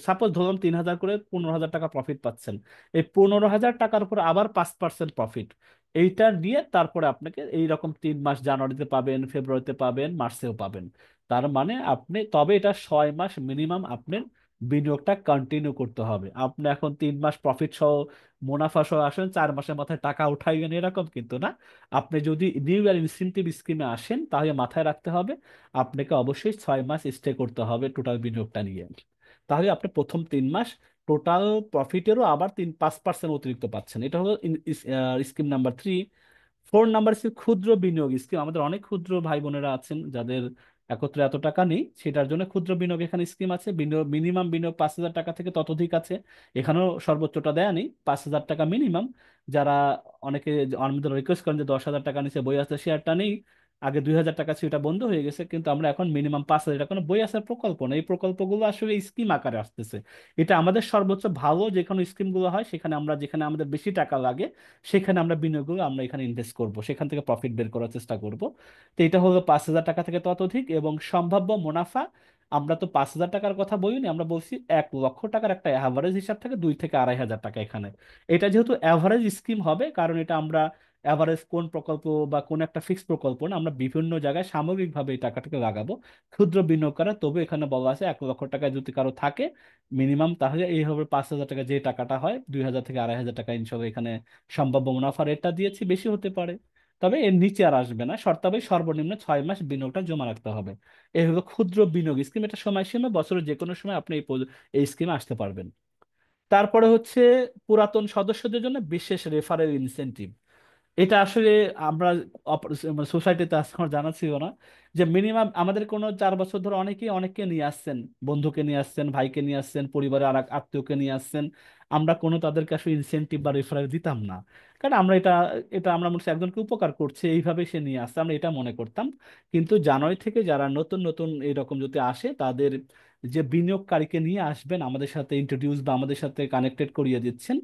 সাপোজ ধরলাম 3,000 করে, 15,000 টাকা প্রফিট পাচ্ছেন। এই 15,000 টাকার উপর আবার 5% প্রফিট, এইটা দিয়ে তারপরে আপনাকে এইরকম 3 মাস জানুয়ারিতে পাবেন, ফেব্রুয়ারিতে পাবেন, মার্চেও পাবেন। তার মানে আপনি, তবে এটা 6 মাস মিনিমাম আপনার বিনিয়োগটা কন্টিনিউ করতে হবে। আপনি এখন 3 মাস প্রফিট সহ, মুনাফা সহ আসেন, 4 মাসের মাথায় টাকা উঠাইবেন এরকম কিন্তু না। আপনি যদি নিউ ইয়ার ইনসেনটিভ স্কিমে আসেন, তাহলে মাথায় রাখতে হবে আপনাকে অবশ্যই 6 মাস স্টে করতে হবে টোটাল বিনিয়োগটা নিয়ে। তাহলে আপনি প্রথম 3 মাস টোটাল প্রফিটেরও আবার 5% অতিরিক্ত পাচ্ছেন। এটা হলো স্কিম নাম্বার 3। 4 নাম্বার স্কিম ক্ষুদ্র বিনিয়োগ স্কিম। আমাদের অনেক ক্ষুদ্র ভাই বোনেরা আছেন যাদের একত্রে এত টাকা নেই, সেটার জন্য ক্ষুদ্র বিনিয়োগ এখানে স্কিম আছে। বিনিয়োগ মিনিমাম বিনিয়োগ 5,000 টাকা থেকে ততোধিক আছে। এখানেও সর্বোচ্চটা দেয়া নেই, 5,000 টাকা মিনিমাম। যারা অনেকে আমাদের রিকোয়েস্ট করেন যে 10,000 টাকা নিচে বই আছে শেয়ারটা নেই, আগে 2,000 টাকা ছিল, এটা বন্ধ হয়ে গেছে, কিন্তু আমরা এখন মিনিমাম 5,000 টাকা, কোনো বই আসার প্রকল্প না, এই প্রকল্পগুলো আসলে স্কিম আকারে আসতেছে। এটা আমাদের সর্বোচ্চ ভালো যে কোনো স্কিমগুলো হয়, সেখানে আমরা, যেখানে আমাদের বেশি টাকা লাগে, সেখানে আমরা বিনিয়োগগুলো আমরা এখানে ইনভেস্ট করব, সেখান থেকে প্রফিট বের করার চেষ্টা করব। তো এটা হলো 5,000 টাকা থেকে ততোধিক, এবং সম্ভাব্য মুনাফা, আমরা তো 5,000 টাকার কথা বলিনি, আমরা বলছি 1 লক্ষ টাকার একটা অ্যাভারেজ হিসাব থেকে 2 থেকে 2,500 টাকা এখানে। এটা যেহেতু অ্যাভারেজ স্কিম হবে, কারণ এটা আমরা অ্যাভারেজ কোন প্রকল্প বা কোন একটা ফিক্সড প্রকল্প না, আমরা বিভিন্ন জায়গায় সামগ্রিকভাবে এই টাকাটাকে লাগাবো। ক্ষুদ্র বিনিয়োগ করা, তবে এখানে বলা আছে 1 লক্ষ টাকায় যদি কারো থাকে মিনিমাম, তাহলে এই হবে 5,000 টাকা, যে টাকাটা হয় 2,000 থেকে 2,500 টাকা ইনশাল্লাহ এখানে সম্ভাব্য মুনাফা রেটটা দিয়েছি, বেশি হতে পারে, তবে এর নিচে আর আসবে না। শর্তাবলী সর্বনিম্ন 6 মাস বিনিয়োগটা জমা রাখতে হবে। এই হলো ক্ষুদ্র বিনিয়োগ স্কিম। এটা সময়সীমা বছরের যে কোনো সময় আপনি এই স্কিমে আসতে পারবেন। তারপরে হচ্ছে পুরাতন সদস্যদের জন্য বিশেষ রেফারেল ইনসেনটিভ। এটা আসলে আমরা সোসাইটিতে আজকে আমার জানা ছিল না, যে মিনিমাম আমাদের কোনো 4 বছর ধরে অনেকেই অনেককে নিয়ে আসছেন, বন্ধুকে নিয়ে আসছেন, ভাইকে নিয়ে আসছেন, পরিবারের আর এক আত্মীয়কে নিয়ে আসছেন। আমরা কোনো তাদেরকে আসলে ইনসেনটিভ বা রেফারেল দিতাম না, কারণ আমরা এটা এটা আমরা মনে হচ্ছে একজনকে উপকার করছে এইভাবে সে নিয়ে আসছে, আমরা এটা মনে করতাম। কিন্তু জানুয়ারি থেকে যারা নতুন নতুন এইরকম যদি আসে, তাদের যে বিনিয়োগকারীকে নিয়ে আসবেন আমাদের সাথে ইন্ট্রোডিউস বা আমাদের সাথে কানেক্টেড করিয়ে দিচ্ছেন।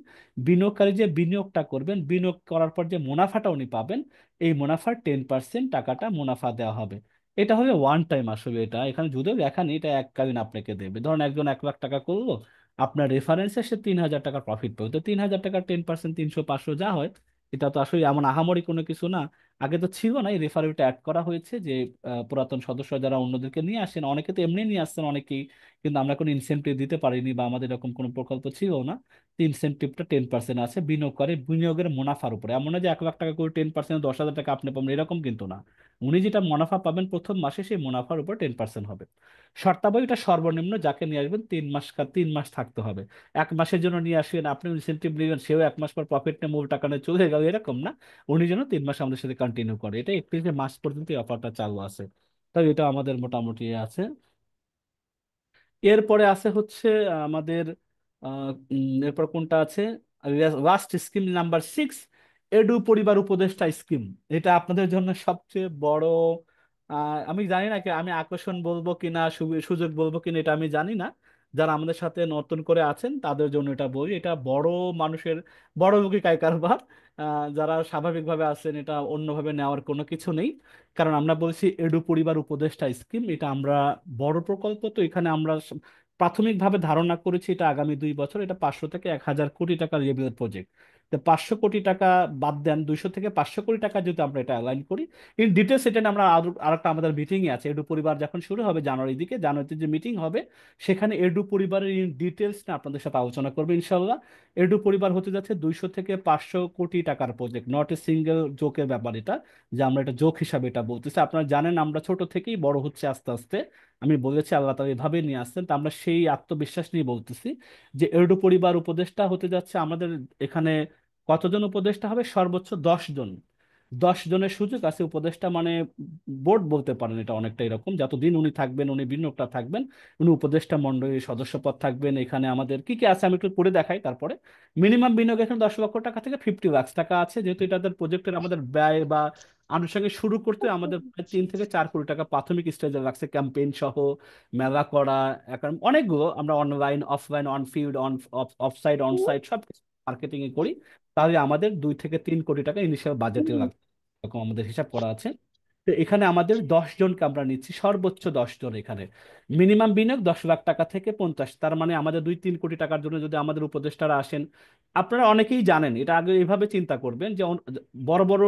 বিনিয়োগকারী যে বিনিয়োগটা করবেন, বিনিয়োগ করার পর যে মুনাফাটা উনি পাবেন, এই মুনাফার 10% টাকাটা মুনাফা দেওয়া হবে। এটা হলে ওয়ান টাইম, আসলে এটা এখানে যদিও লেখা নেই এটা এককালীন আপনাকে দেবে। ধরুন একজন 1 লাখ টাকা করলো, আপনার রেফারেন্সে সে 3,000 টাকার প্রফিট পাবে, তো 3,000 টাকার 10%, 300, 500 যা হয়, এটা তো আসলে এমন আহামরি কোনো কিছু না। আগে তো ছিল না, এই রেফারেলটা অ্যাড করা হয়েছে, যে পুরাতন সদস্য যারা অন্যদেরকে নিয়ে আসেন, অনেকে তো এমনি নিয়ে আসছেন অনেকেই, কিন্তু আমরা কোনো ইনসেনটিভ দিতে পারিনি বা আমাদের এরকম কোনো প্রকল্প ছিল না। ইনসেনটিভটা 10% আছে বিনিয়োগ করে, বিনিয়োগের মুনাফার উপরে। এমন না যে 1 লাখ টাকা করে 10% 10,000 টাকা আপনি পাবেন, এরকম কিন্তু না। উনি যেটা মুনাফা পাবেন প্রথম মাসে, সেই মুনাফার উপর 10% হবে। শর্তাবলীটা সর্বনিম্ন যাকে নিয়ে আসবেন 3 মাস, 3 মাস থাকতে হবে। 1 মাসের জন্য নিয়ে আসবেন, আপনি ইনসেনটিভ নিলেন, সেও 1 মাস পর প্রফিট নিয়ে মূল টাকা নিয়ে চলে গেল, এরকম না। উনি যেন 3 মাস আমাদের সাথে কন্টিনিউ করে, এটা 31 মাস পর্যন্ত এই অফারটা চালু আছে। তাই এটা আমাদের মোটামুটি আছে। এরপরে আছে হচ্ছে আমাদের এরপর কোনটা আছে, লাস্ট স্কিম নাম্বার 6, এডু পরিবার উপদেষ্টা স্কিম, এটা আপনাদের জন্য সবচেয়ে বড়, আমি জানি না কি আমি আকর্ষণ বলবো কিনা সুযোগ বলবো কিনা এটা আমি জানি না। যারা আমাদের সাথে নতুন করে আছেন তাদের জন্য এটা বলি, এটা বড় মানুষের বড় মুখী কায় কারবার। যারা স্বাভাবিকভাবে আছেন এটা অন্যভাবে নেওয়ার কোনো কিছু নেই, কারণ আমরা বলছি এডু পরিবার উপদেষ্টা স্কিম, এটা আমরা বড় প্রকল্প, তো এখানে আমরা প্রাথমিকভাবে ধারণা করেছি এটা আগামী 2 বছর, এটা 500 থেকে 1000 কোটি টাকার রেভিউর প্রজেক্ট। তো 500 কোটি টাকা বাদ দেন, 200 থেকে 500 কোটি টাকা যদি আমরা এটা অ্যালাইন করি, ইন ডিটেলস এটা নিয়ে আমরা আরেকটা আমাদের মিটিং আছে, এডু পরিবার যখন শুরু হবে জানুয়ারির দিকে, জানুয়ারিতে যে মিটিং হবে সেখানে এডু পরিবারের ইন ডিটেলস না আপনাদের সাথে আলোচনা করবে ইনশাল্লাহ। এডু পরিবার হতে যাচ্ছে 200 থেকে 500 কোটি টাকার প্রজেক্ট, নট এ সিঙ্গেল জোকের ব্যাপার এটা, যে আমরা এটা জোক হিসাবে এটা বলতেছি। আপনারা জানেন আমরা ছোট থেকেই বড় হচ্ছে আস্তে আস্তে, আমি বলেছি আল্লাহ তাআলা এভাবে নিয়ে আসছেন, তো আমরা সেই আত্মবিশ্বাস নিয়ে বলতেছি যে এডু পরিবার উপদেষ্টা হতে যাচ্ছে আমাদের এখানে। কতজন উপদেষ্টা হবে? সর্বোচ্চ 10 জন। 10 জনের সুযোগ আছে উপদেষ্টা, মানে বোর্ড বলতে পারেন এটা অনেকটা এরকম, যতদিন উনি থাকবেন উনি বিনিয়োগটা থাকবেন, উনি উপদেষ্টা মণ্ডলীর সদস্যপদ থাকবেন। এখানে আমাদের কি কি আছে আমি একটু পড়ে দেখাই। তারপরে মিনিমাম বিনিয়োগ এখানে 10 লক্ষ টাকা থেকে 50 লাখ টাকা আছে, যেহেতু এটাদের প্রজেক্টের আমাদের ব্যয় বা আনুষঙ্গিক শুরু করতে আমাদের প্রায় 3 থেকে 4 কোটি টাকা প্রাথমিক স্টেজে লাগছে, ক্যাম্পেইন সহ, মেলা করা, অনেকগুলো আমরা online offline on field of side on side সব মার্কেটিং এ করি। তাহলে আমাদের 2 থেকে 3 কোটি টাকা ইনিশিয়াল বাজেটে লাগবে, এরকম আমাদের হিসাব করা আছে। তো এখানে আমাদের 10 জনকে আমরা নিচ্ছি, সর্বোচ্চ 10 জন এখানে। মিনিমাম বিনিয়োগ 10 লাখ টাকা থেকে 50, তার মানে আমাদের 2-3 কোটি টাকার জন্য যদি আমাদের উপদেষ্টারা আসেন, আপনারা অনেকেই জানেন এটা, আগে এভাবে চিন্তা করবেন যে বড় বড়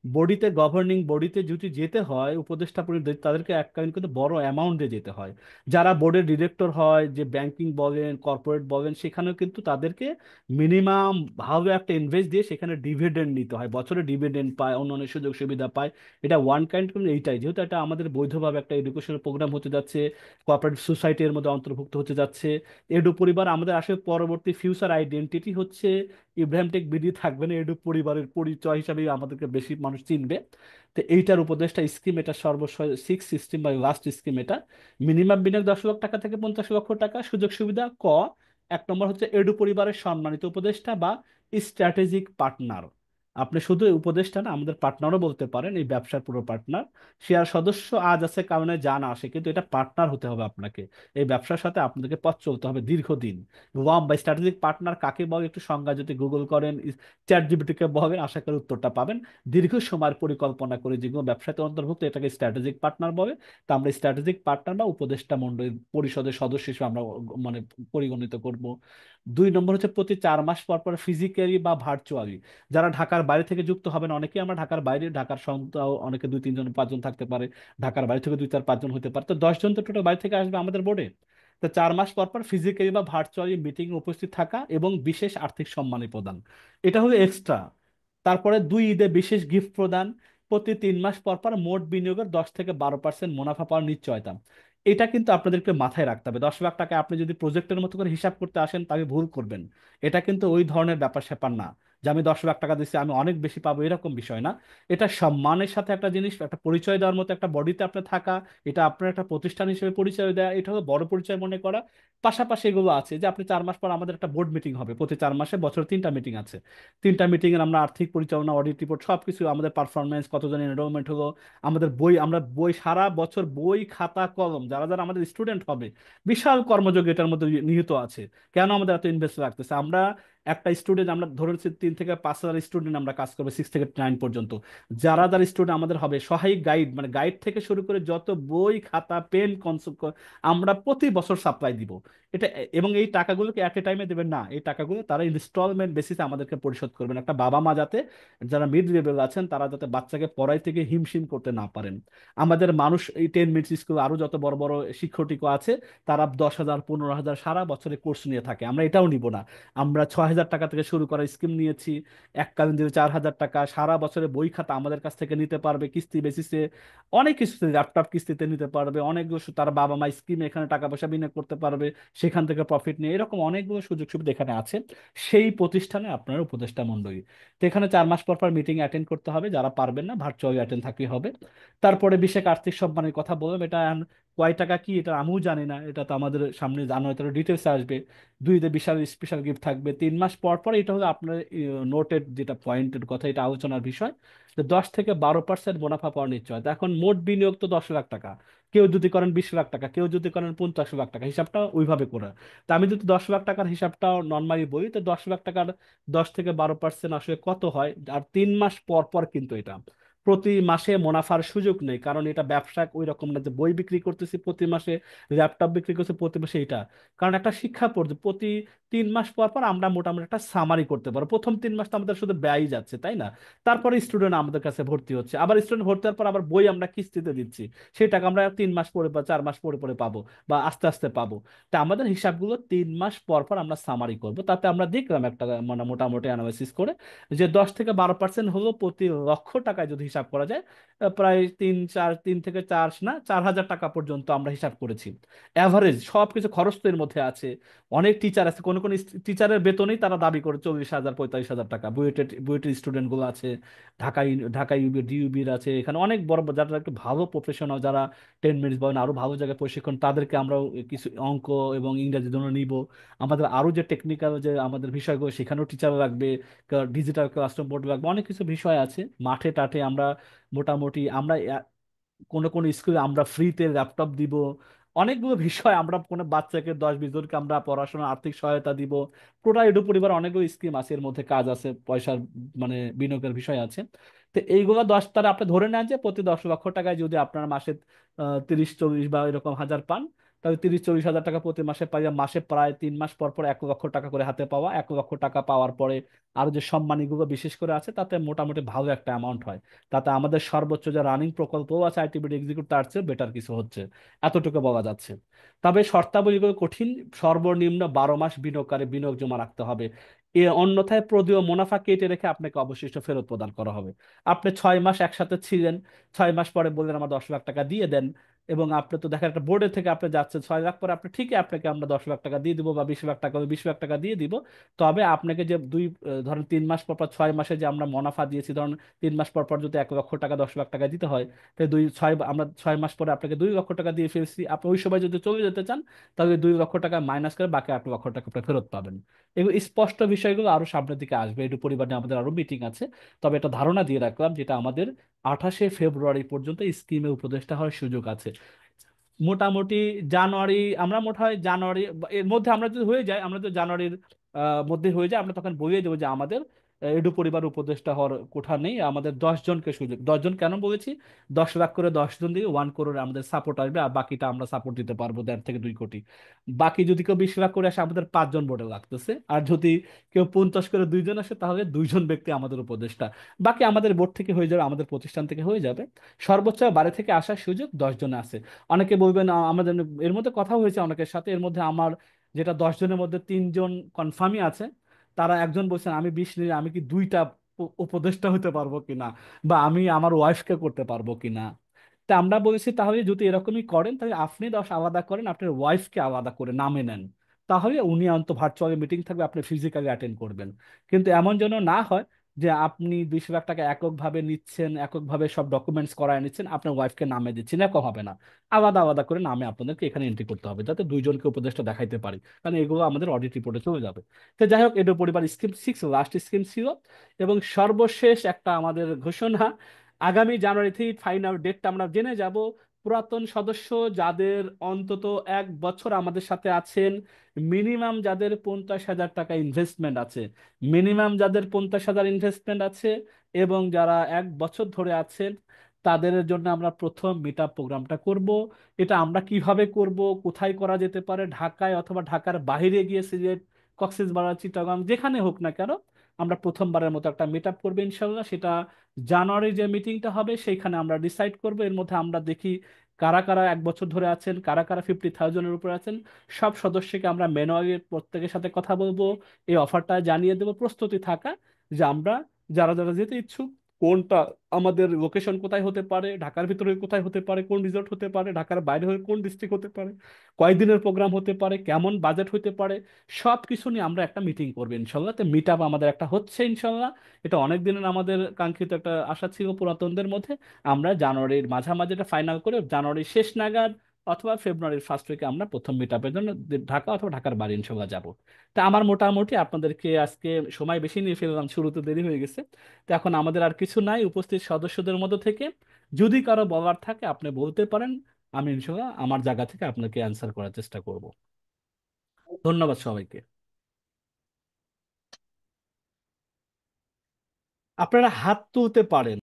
বডিতে, গভর্নিং বডিতে যদি যেতে হয় উপদেষ্টা পরিষদ, তাদেরকে এককালীন কিন্তু বড় অ্যামাউন্টে যেতে হয়। যারা বোর্ডের ডিরেক্টর হয়, যে ব্যাংকিং বলেন কর্পোরেট বলেন, সেখানেও কিন্তু তাদেরকে মিনিমাম ভালো একটা ইনভেস্ট দিয়ে সেখানে ডিভিডেন্ড নিতে হয়, বছরে ডিভিডেন্ড পায়, অন্যান্য সুযোগ সুবিধা পায়। এটা ওয়ান কাইন্ড, এইটাই যেহেতু এটা আমাদের বৈধভাবে একটা এডুকেশনাল প্রোগ্রাম হতে যাচ্ছে, কোঅপারেটিভ সোসাইটির মধ্যে অন্তর্ভুক্ত হতে যাচ্ছে। এডু পরিবার আমাদের আসলে পরবর্তী ফিউচার আইডেন্টিটি হচ্ছে ইব্রাহিম টেক বিডি থাকবে না, এডু পরিবারের পরিচয় হিসাবে আমাদেরকে বেশি মানুষ চিনবে। তো এইটার উপদেষ্টা স্কিম, এটা সর্বশেষ সিস্টেম বা লাস্ট স্কিম এটা। মিনিমাম বিনিয়োগ 10 লাখ টাকা থেকে 50 লক্ষ টাকা, সুযোগ সুবিধা এক নম্বর হচ্ছে এডু পরিবারের সম্মানিত উপদেষ্টা বা স্ট্র্যাটেজিক পার্টনার। আপনি শুধু উপদেষ্টা না, আমাদের পার্টনারও বলতে পারেন, এই ব্যবসার পুরো পার্টনার। শেয়ার সদস্য আজ আছে কারণে যা না আসে, কিন্তু এটা পার্টনার হতে হবে আপনাকে, এই ব্যবসার সাথে আপনাদেরকে পথ চলতে হবে দীর্ঘদিন। ওয়াম বা স্ট্র্যাটেজিক পার্টনার কাকে বলে একটু সংজ্ঞা যদি গুগল করেন, চ্যাট জিপিটিকে বলেন, আশা করি উত্তরটা পাবেন। দীর্ঘ সময়ের পরিকল্পনা করে যেগুলো ব্যবসাতে অন্তর্ভুক্ত এটাকে স্ট্র্যাটেজিক পার্টনার বলে। তা আমরা স্ট্র্যাটেজিক পার্টনার বা উপদেষ্টা মণ্ডলীর পরিষদের সদস্য হিসেবে আমরা মানে পরিগণিত করব। 2 নম্বর হচ্ছে প্রতি 4 মাস পর পর ফিজিক্যালি বা ভার্চুয়ালি যারা ঢাকার বাইরে থেকে যুক্ত হবেন, অনেকেই আমরা ঢাকার বাইরে, ঢাকার সন্তাও অনেকে 2-3 জন 5 জন থাকতে পারে, ঢাকার বাইরে থেকে 2-4-5 জন হতে পারে, তো 10 জন তো টোটাল বাইরে থেকে আসবে আমাদের বোর্ডে। তো 4 মাস পর পর ফিজিক্যালি বা ভার্চুয়ালি মিটিং উপস্থিত থাকা এবং বিশেষ আর্থিক সম্মানী প্রদান, এটা হলো এক্সট্রা। তারপরে 2 ঈদে বিশেষ গিফট প্রদান, প্রতি 3 মাস পর পর মোট বিনিয়োগের 10 থেকে 12% মুনাফা পাওয়ার নিশ্চয়তা। এটা কিন্তু আপনাদেরকে মাথায় রাখতে হবে, 10 লাখ টাকা আপনি যদি প্রজেক্টের মতো করে হিসাব করতে আসেন তাহলে ভুল করবেন। এটা কিন্তু ওই ধরনের ব্যাপার স্যাপার না যে আমি 10 লাখ টাকা দিচ্ছি আমি অনেক বেশি পাবো, এরকম বিষয় না। এটা সম্মানের সাথে একটা জিনিস, একটা পরিচয় দেওয়ার মতো একটা বডিতে আপনার থাকা, এটা আপনার একটা প্রতিষ্ঠান হিসেবে পরিচয় দেওয়া, এটা হলো বড় পরিচয় মনে করা। পাশাপাশি এগুলো আছে যে আপনি 4 মাস পর আমাদের একটা বোর্ড মিটিং হবে, প্রতি 4 মাসে বছরে 3টা মিটিং আছে। 3টা মিটিং এর আমরা আর্থিক পরিচালনা, অডিট রিপোর্ট সবকিছু, আমাদের পারফরমেন্স, কতজন এনরোলমেন্ট হলো, আমাদের বই, আমরা বই সারা বছর বই খাতা কলম, যারা যারা আমাদের স্টুডেন্ট হবে, বিশাল কর্মযোগ এটার মধ্যে নিহিত আছে। কেন আমাদের এত ইনভেস্ট লাগতেছে? আমরা একটা স্টুডেন্ট, আমরা ধরেছি 3 থেকে 5 হাজার স্টুডেন্ট আমরা কাজ করবো 6 থেকে 9 পর্যন্ত। যারা যারা স্টুডেন্ট আমাদের হবে, সহায়ক গাইড, মানে গাইড থেকে শুরু করে যত বই খাতা পেন আমরা প্রতি বছর সাপ্লাই দিব। এটা এবং এই টাকাগুলোকে এট এ টাইমে দেবেন না, এই টাকাগুলো তারা ইনস্টলমেন্ট বেসিসে আমাদেরকে পরিশোধ করবেন। একটা বাবা মা যাতে, যারা মিড লেভেল আছেন তারা যাতে বাচ্চাকে পড়াই থেকে হিমশিম করতে না পারেন। আমাদের মানুষ এই 10 মিনিট স্কুল আরো যত বড় বড় শিক্ষকও আছে, তারা 10,000 15,000 সারা বছরে কোর্স নিয়ে থাকে, আমরা এটাও নিব না। আমরা 6,000 টাকা থেকে শুরু করা স্কিম নিয়েছি, এককালীন দিলে 4,000 টাকা, সারা বছরে বই খাতা আমাদের কাছ থেকে নিতে পারবে কিস্তি বেসিসে, অনেক কিছুতে ল্যাপটপ কিস্তিতে নিতে পারবে, অনেকগুলো তার বাবা মা স্কিমে এখানে টাকা পয়সা বিনিয়োগ করতে পারবে, সেখান থেকে প্রফিট নিয়ে, এরকম অনেকগুলো সুযোগ সুবিধা এখানে আছে। সেই প্রতিষ্ঠানে আপনার উপদেষ্টা মণ্ডলী, তো এখানে 4 মাস পর পর মিটিং অ্যাটেন্ড করতে হবে, যারা পারবেন না ভার্চুয়ালি অ্যাটেন্ড থাকলে হবে। তারপরে বিশেষ আর্থিক সম্মানের কথা বললাম, এটা কয় টাকা কি এটা আমিও জানি না, এটা তো আমাদের সামনে জানুয়ারি তার ডিটেলস আসবে। দুইতে বিশাল স্পেশাল গিফট থাকবে 3 মাস পর পর। এটা হলো আপনার নোটের যেটা পয়েন্টের কথা, এটা আলোচনার বিষয়, যে 10 থেকে 12% মুনাফা পাওয়ার নিশ্চয়তা। এখন মোট বিনিয়োগ তো 10 লাখ টাকা, কেউ যদি করেন 20 লাখ টাকা, কেউ যদি করেন 50 লাখ টাকা, হিসাবটা ওইভাবে করে। তা আমি যদি 10 লাখ টাকার হিসাবটা নর্মালি বলি, তো 10 লাখ টাকার 10 থেকে 12% আসলে কত হয়? আর 3 মাস পর পর কিন্তু এটা প্রতি মাসে মুনাফার সুযোগ নেই, কারণ এটা ব্যবসা ওই রকম না যে বই বিক্রি করতেছি প্রতি মাসে, ল্যাপটপ বিক্রি করছি প্রতি মাসে, এটা কারণ একটা শিক্ষা পড়ছে। প্রতি 3 মাস পর পর আমরা মোটামুটি একটা সামারি করতে পারবো। প্রথম 3 মাস তো আমাদের শুধু ব্যয়ই যাচ্ছে, তাই না? তারপরে স্টুডেন্ট আমাদের কাছে ভর্তি হচ্ছে, আবার স্টুডেন্ট ভর্তি হওয়ার পর আবার বই আমরা কিস্তিতে দিচ্ছি, সেই টাকা আমরা 3 মাস পরে বা 4 মাস পরে পরে পাবো, বা আস্তে আস্তে পাবো। তা আমাদের হিসাবগুলো 3 মাস পর পর আমরা সামারি করব। তাতে আমরা দেখলাম একটা মানে মোটামুটি অ্যানালাইসিস করে যে 10 থেকে 12% হলো প্রতি লক্ষ টাকায় যদি হিসাব করা যায়, প্রায় 3 থেকে 4 না 4,000 টাকা পর্যন্ত আমরা হিসাব করেছি। অ্যাভারেজ সবকিছু খরচ তো এর মধ্যে আছে। অনেক টিচার আছে, কোন কোন টিচারের বেতনেই তারা দাবি করে 40,000 45,000 টাকা। বুয়েটের বুয়েটের স্টুডেন্ট গুলো আছে, ঢাকা ঢাকা ইউবি ডিইউবির আছে, এখানে অনেক বড় বড় যারা একটু ভালো প্রফেশনাল, যারা 10 মিনিটস বলেন আরো ভালো জায়গায় প্রশিক্ষণ, তাদেরকে আমরা কিছু অঙ্ক এবং ইংরেজির জন্য নিব। আমাদের আরো যে টেকনিক্যাল যে আমাদের বিষয়গুলো, সেখানেও টিচার লাগবে, ডিজিটাল ক্লাসরুম বোর্ড লাগবে, অনেক কিছু বিষয় আছে। মাঠে টাঠে আমরা মোটামুটি আমরা কোন কোন স্কুলে আমরা ফ্রিতে ল্যাপটপ দিব। অনেকগুলো বিষয়, আমরা কোনো বাচ্চাকে 10 20 জনকে আমরা পড়াশোনার আর্থিক সহায়তা দিব। টোটাল এডু পরিবার অনেকগুলো স্কিম আছে, এর মধ্যে কাজ আছে, পয়সার মানে বিনিয়োগের বিষয় আছে। তো এইগুলো 10 তারা আপনি ধরে নেন যে প্রতি 10 লক্ষ টাকায় যদি আপনার মাসে 30 40 বা এরকম হাজার পান, তাহলে 30 40 হাজার টাকা প্রতি মাসে পাই। মাসে প্রায় 3 মাস পর পর 1 লক্ষ টাকা করে হাতে পাওয়া, 1 লক্ষ টাকা পাওয়ার পরে আরো যে সম্মানীগুলো বিশেষ করে আছে, তাতে মোটামুটি ভালো একটা অ্যামাউন্ট হয়। তাতে আমাদের সর্বোচ্চ যে রানিং প্রকল্পও আছে আইটিবিডি এক্সিকিউট, তার চেয়ে বেটার কিছু হচ্ছে, এতটুকু বলা যাচ্ছে। তবে শর্তাবলীগুলো কঠিন। সর্বনিম্ন 12 মাস বিনিয়োগকারী বিনিয়োগ জমা রাখতে হবে। অন্যথায় প্রদেয় মুনাফা কেটে রেখে আপনাকে অবশিষ্ট ফেরত প্রদান করা হবে। আপনি 6 মাস একসাথে ছিলেন, 6 মাস পরে বললেন আমার 10 লাখ টাকা দিয়ে দেন, এবং আপনি তো দেখা একটা বোর্ডে থেকে আপনি যাচ্ছেন 6 লাখ পরে, আপনি ঠিকই আপনাকে আমরা 10 লাখ টাকা দিয়ে দিব, বা 20 লাখ টাকা 20 লাখ টাকা দিয়ে দিব। তবে আপনাকে যে ধরেন 3 মাস পর পর 6 মাসে যে আমরা মুনাফা দিয়েছি, ধরেন 3 মাস পর পর যদি 1 লক্ষ টাকা 10 লাখ টাকা দিতে হয়, তাই আমরা 6 মাস পরে আপনাকে 2 লক্ষ টাকা দিয়ে ফেলছি। আপনি ওই সময় যদি চলে যেতে চান, তাহলে 2 লক্ষ টাকা মাইনাস করে বাকি 8 লক্ষ টাকা আপনি ফেরত পাবেন। এগুলো স্পষ্ট বিষয়গুলো আরো সামনের দিকে আসবে, একটু পরিবার নিয়ে আমাদের আরো মিটিং আছে। তবে এটা ধারণা দিয়ে রাখলাম, যেটা আমাদের 28 ফেব্রুয়ারি পর্যন্ত স্কিমে উপদেষ্টা হওয়ার সুযোগ আছে। মোটামুটি জানুয়ারি, আমরা মোটা হয় জানুয়ারি এর মধ্যে আমরা যদি হয়ে যায়, আমরা তো জানুয়ারির মধ্যে হয়ে যায়, আমরা তখন বলে দেবো যে আমাদের এডু পরিবার উপদেষ্টা হওয়ার কোঠা নেই, আমাদের 10 জনকে সুযোগ। 10 জন কেন বলেছি? 10 লাখ করে 10 জন দিয়ে 1 করোড় আমাদের সাপোর্ট আসবে, আর বাকিটা আমরা সাপোর্ট দিতে পারবো 1.5 থেকে 2 কোটি। বাকি যদি কেউ 20 লাখ করে আসে, আমাদের 5 জন বোর্ডে লাগতেছে। আর যদি কেউ 50 করে 2 জন আসে, তাহলে 2 জন ব্যক্তি আমাদের উপদেষ্টা। বাকি আমাদের বোর্ড থেকে হয়ে যাবে, আমাদের প্রতিষ্ঠান থেকে হয়ে যাবে। সর্বোচ্চ বাড়ি থেকে আসার সুযোগ 10 জন আছে। অনেকে বলবেন আমাদের এর মধ্যে কথা হয়েছে অনেকের সাথে, এর মধ্যে আমার যেটা 10 জনের মধ্যে 3 জন কনফার্মই আছে। তারা একজন বলছেন আমি 20 নিলে আমি কি 2টা উপদেষ্টা হতে পারবো কিনা, বা আমি আমার ওয়াইফকে করতে পারবো কিনা। তা আমরা বলেছি তাহলে যদি এরকমই করেন, তাহলে আপনি 10 আলাদা করেন, আপনার ওয়াইফকে আলাদা করে নামে নেন, তাহলে উনি অন্ত ভার্চুয়ালি মিটিং থাকবে, আপনি ফিজিক্যালি অ্যাটেন্ড করবেন। কিন্তু এমন যেন না হয় যে আপনি 20 লাখ টাকা এককভাবে নিচ্ছেন, এককভাবে সব ডকুমেন্টস করায় নিচ্ছেন, আপনার ওয়াইফকে নামে দিচ্ছেন, এরকম হবে না। আলাদা আলাদা করে নামে আপনাদেরকে এখানে এন্ট্রি করতে হবে, যাতে 2 জনকে উপদেশটা দেখাইতে পারি, কারণ এগুলো আমাদের অডিট রিপোর্টে চলে যাবে। তো যাই হোক, এডো পরিবার স্কিম 6 লাস্ট স্কিম ছিল। এবং সর্বশেষ একটা আমাদের ঘোষণা, আগামী জানুয়ারিতে ফাইনাল ডেটটা আমরা জেনে যাব। পুরাতন সদস্য যাদের অন্তত 1 বছর আমাদের সাথে আছেন, মিনিমাম যাদের 50,000 টাকা ইনভেস্টমেন্ট আছে, মিনিমাম যাদের 50,000 ইনভেস্টমেন্ট আছে, এবং যারা 1 বছর ধরে আছেন, তাদের জন্য আমরা প্রথম মিট আপ প্রোগ্রামটা করব। এটা আমরা কিভাবে করব, কোথায় করা যেতে পারে, ঢাকায় অথবা ঢাকার বাইরে গিয়ে, সিলেট, কক্সবাজার, চিটাগাং, যেখানে হোক না কেন, আমরা প্রথমবারের মতো একটা মিট আপ করবো ইনশাল্লাহ। সেটা জানুয়ারির যে মিটিংটা হবে সেইখানে আমরা ডিসাইড করব। এর মধ্যে আমরা দেখি কারা কারা 1 বছর ধরে আছেন, কারা কারা 50,000-এর উপরে আছেন। সব সদস্যকে আমরা ম্যানুয়ালি প্রত্যেকের সাথে কথা বলবো, এই অফারটা জানিয়ে দেবো, প্রস্তুতি থাকা যে আমরা যারা যারা যেতে ইচ্ছুক, কোনটা আমাদের লোকেশন কোথায় হতে পারে, ঢাকার ভিতরে কোথায় হতে পারে, কোন রিসোর্ট হতে পারে, ঢাকার বাইরে হয়ে কোন ডিস্ট্রিক্ট হতে পারে, কয়দিনের প্রোগ্রাম হতে পারে, কেমন বাজেট হতে পারে, সব কিছু নিয়ে আমরা একটা মিটিং করবো ইনশাল্লাহ। তো মিট আপ আমাদের একটা হচ্ছে ইনশাল্লাহ। এটা অনেক দিনের আমাদের কাঙ্ক্ষিত একটা আশা ছিল পুরাতনদের মধ্যে। আমরা জানুয়ারির মাঝামাঝি এটা ফাইনাল করে জানুয়ারির শেষ নাগাদ অথবা ফেব্রুয়ারির ফার্স্ট উইকে আমরা প্রথম মিট আপের জন্য ঢাকা অথবা ঢাকার বাইরে ইনশাল্লাহ যাব। তা আমার মোটামুটি আপনাদেরকে আজকে সময় বেশি নিয়ে ফেললাম, শুরুতে দেরি হয়ে গেছে। তো এখন আমাদের আর কিছু নাই, উপস্থিত সদস্যদের মধ্যে থেকে যদি কারো বলার থাকে আপনি বলতে পারেন, আমি ইনশাল্লাহ আমার জায়গা থেকে আপনাকে অ্যান্সার করার চেষ্টা করব। ধন্যবাদ সবাইকে। আপনারা হাত তুলতে পারেন।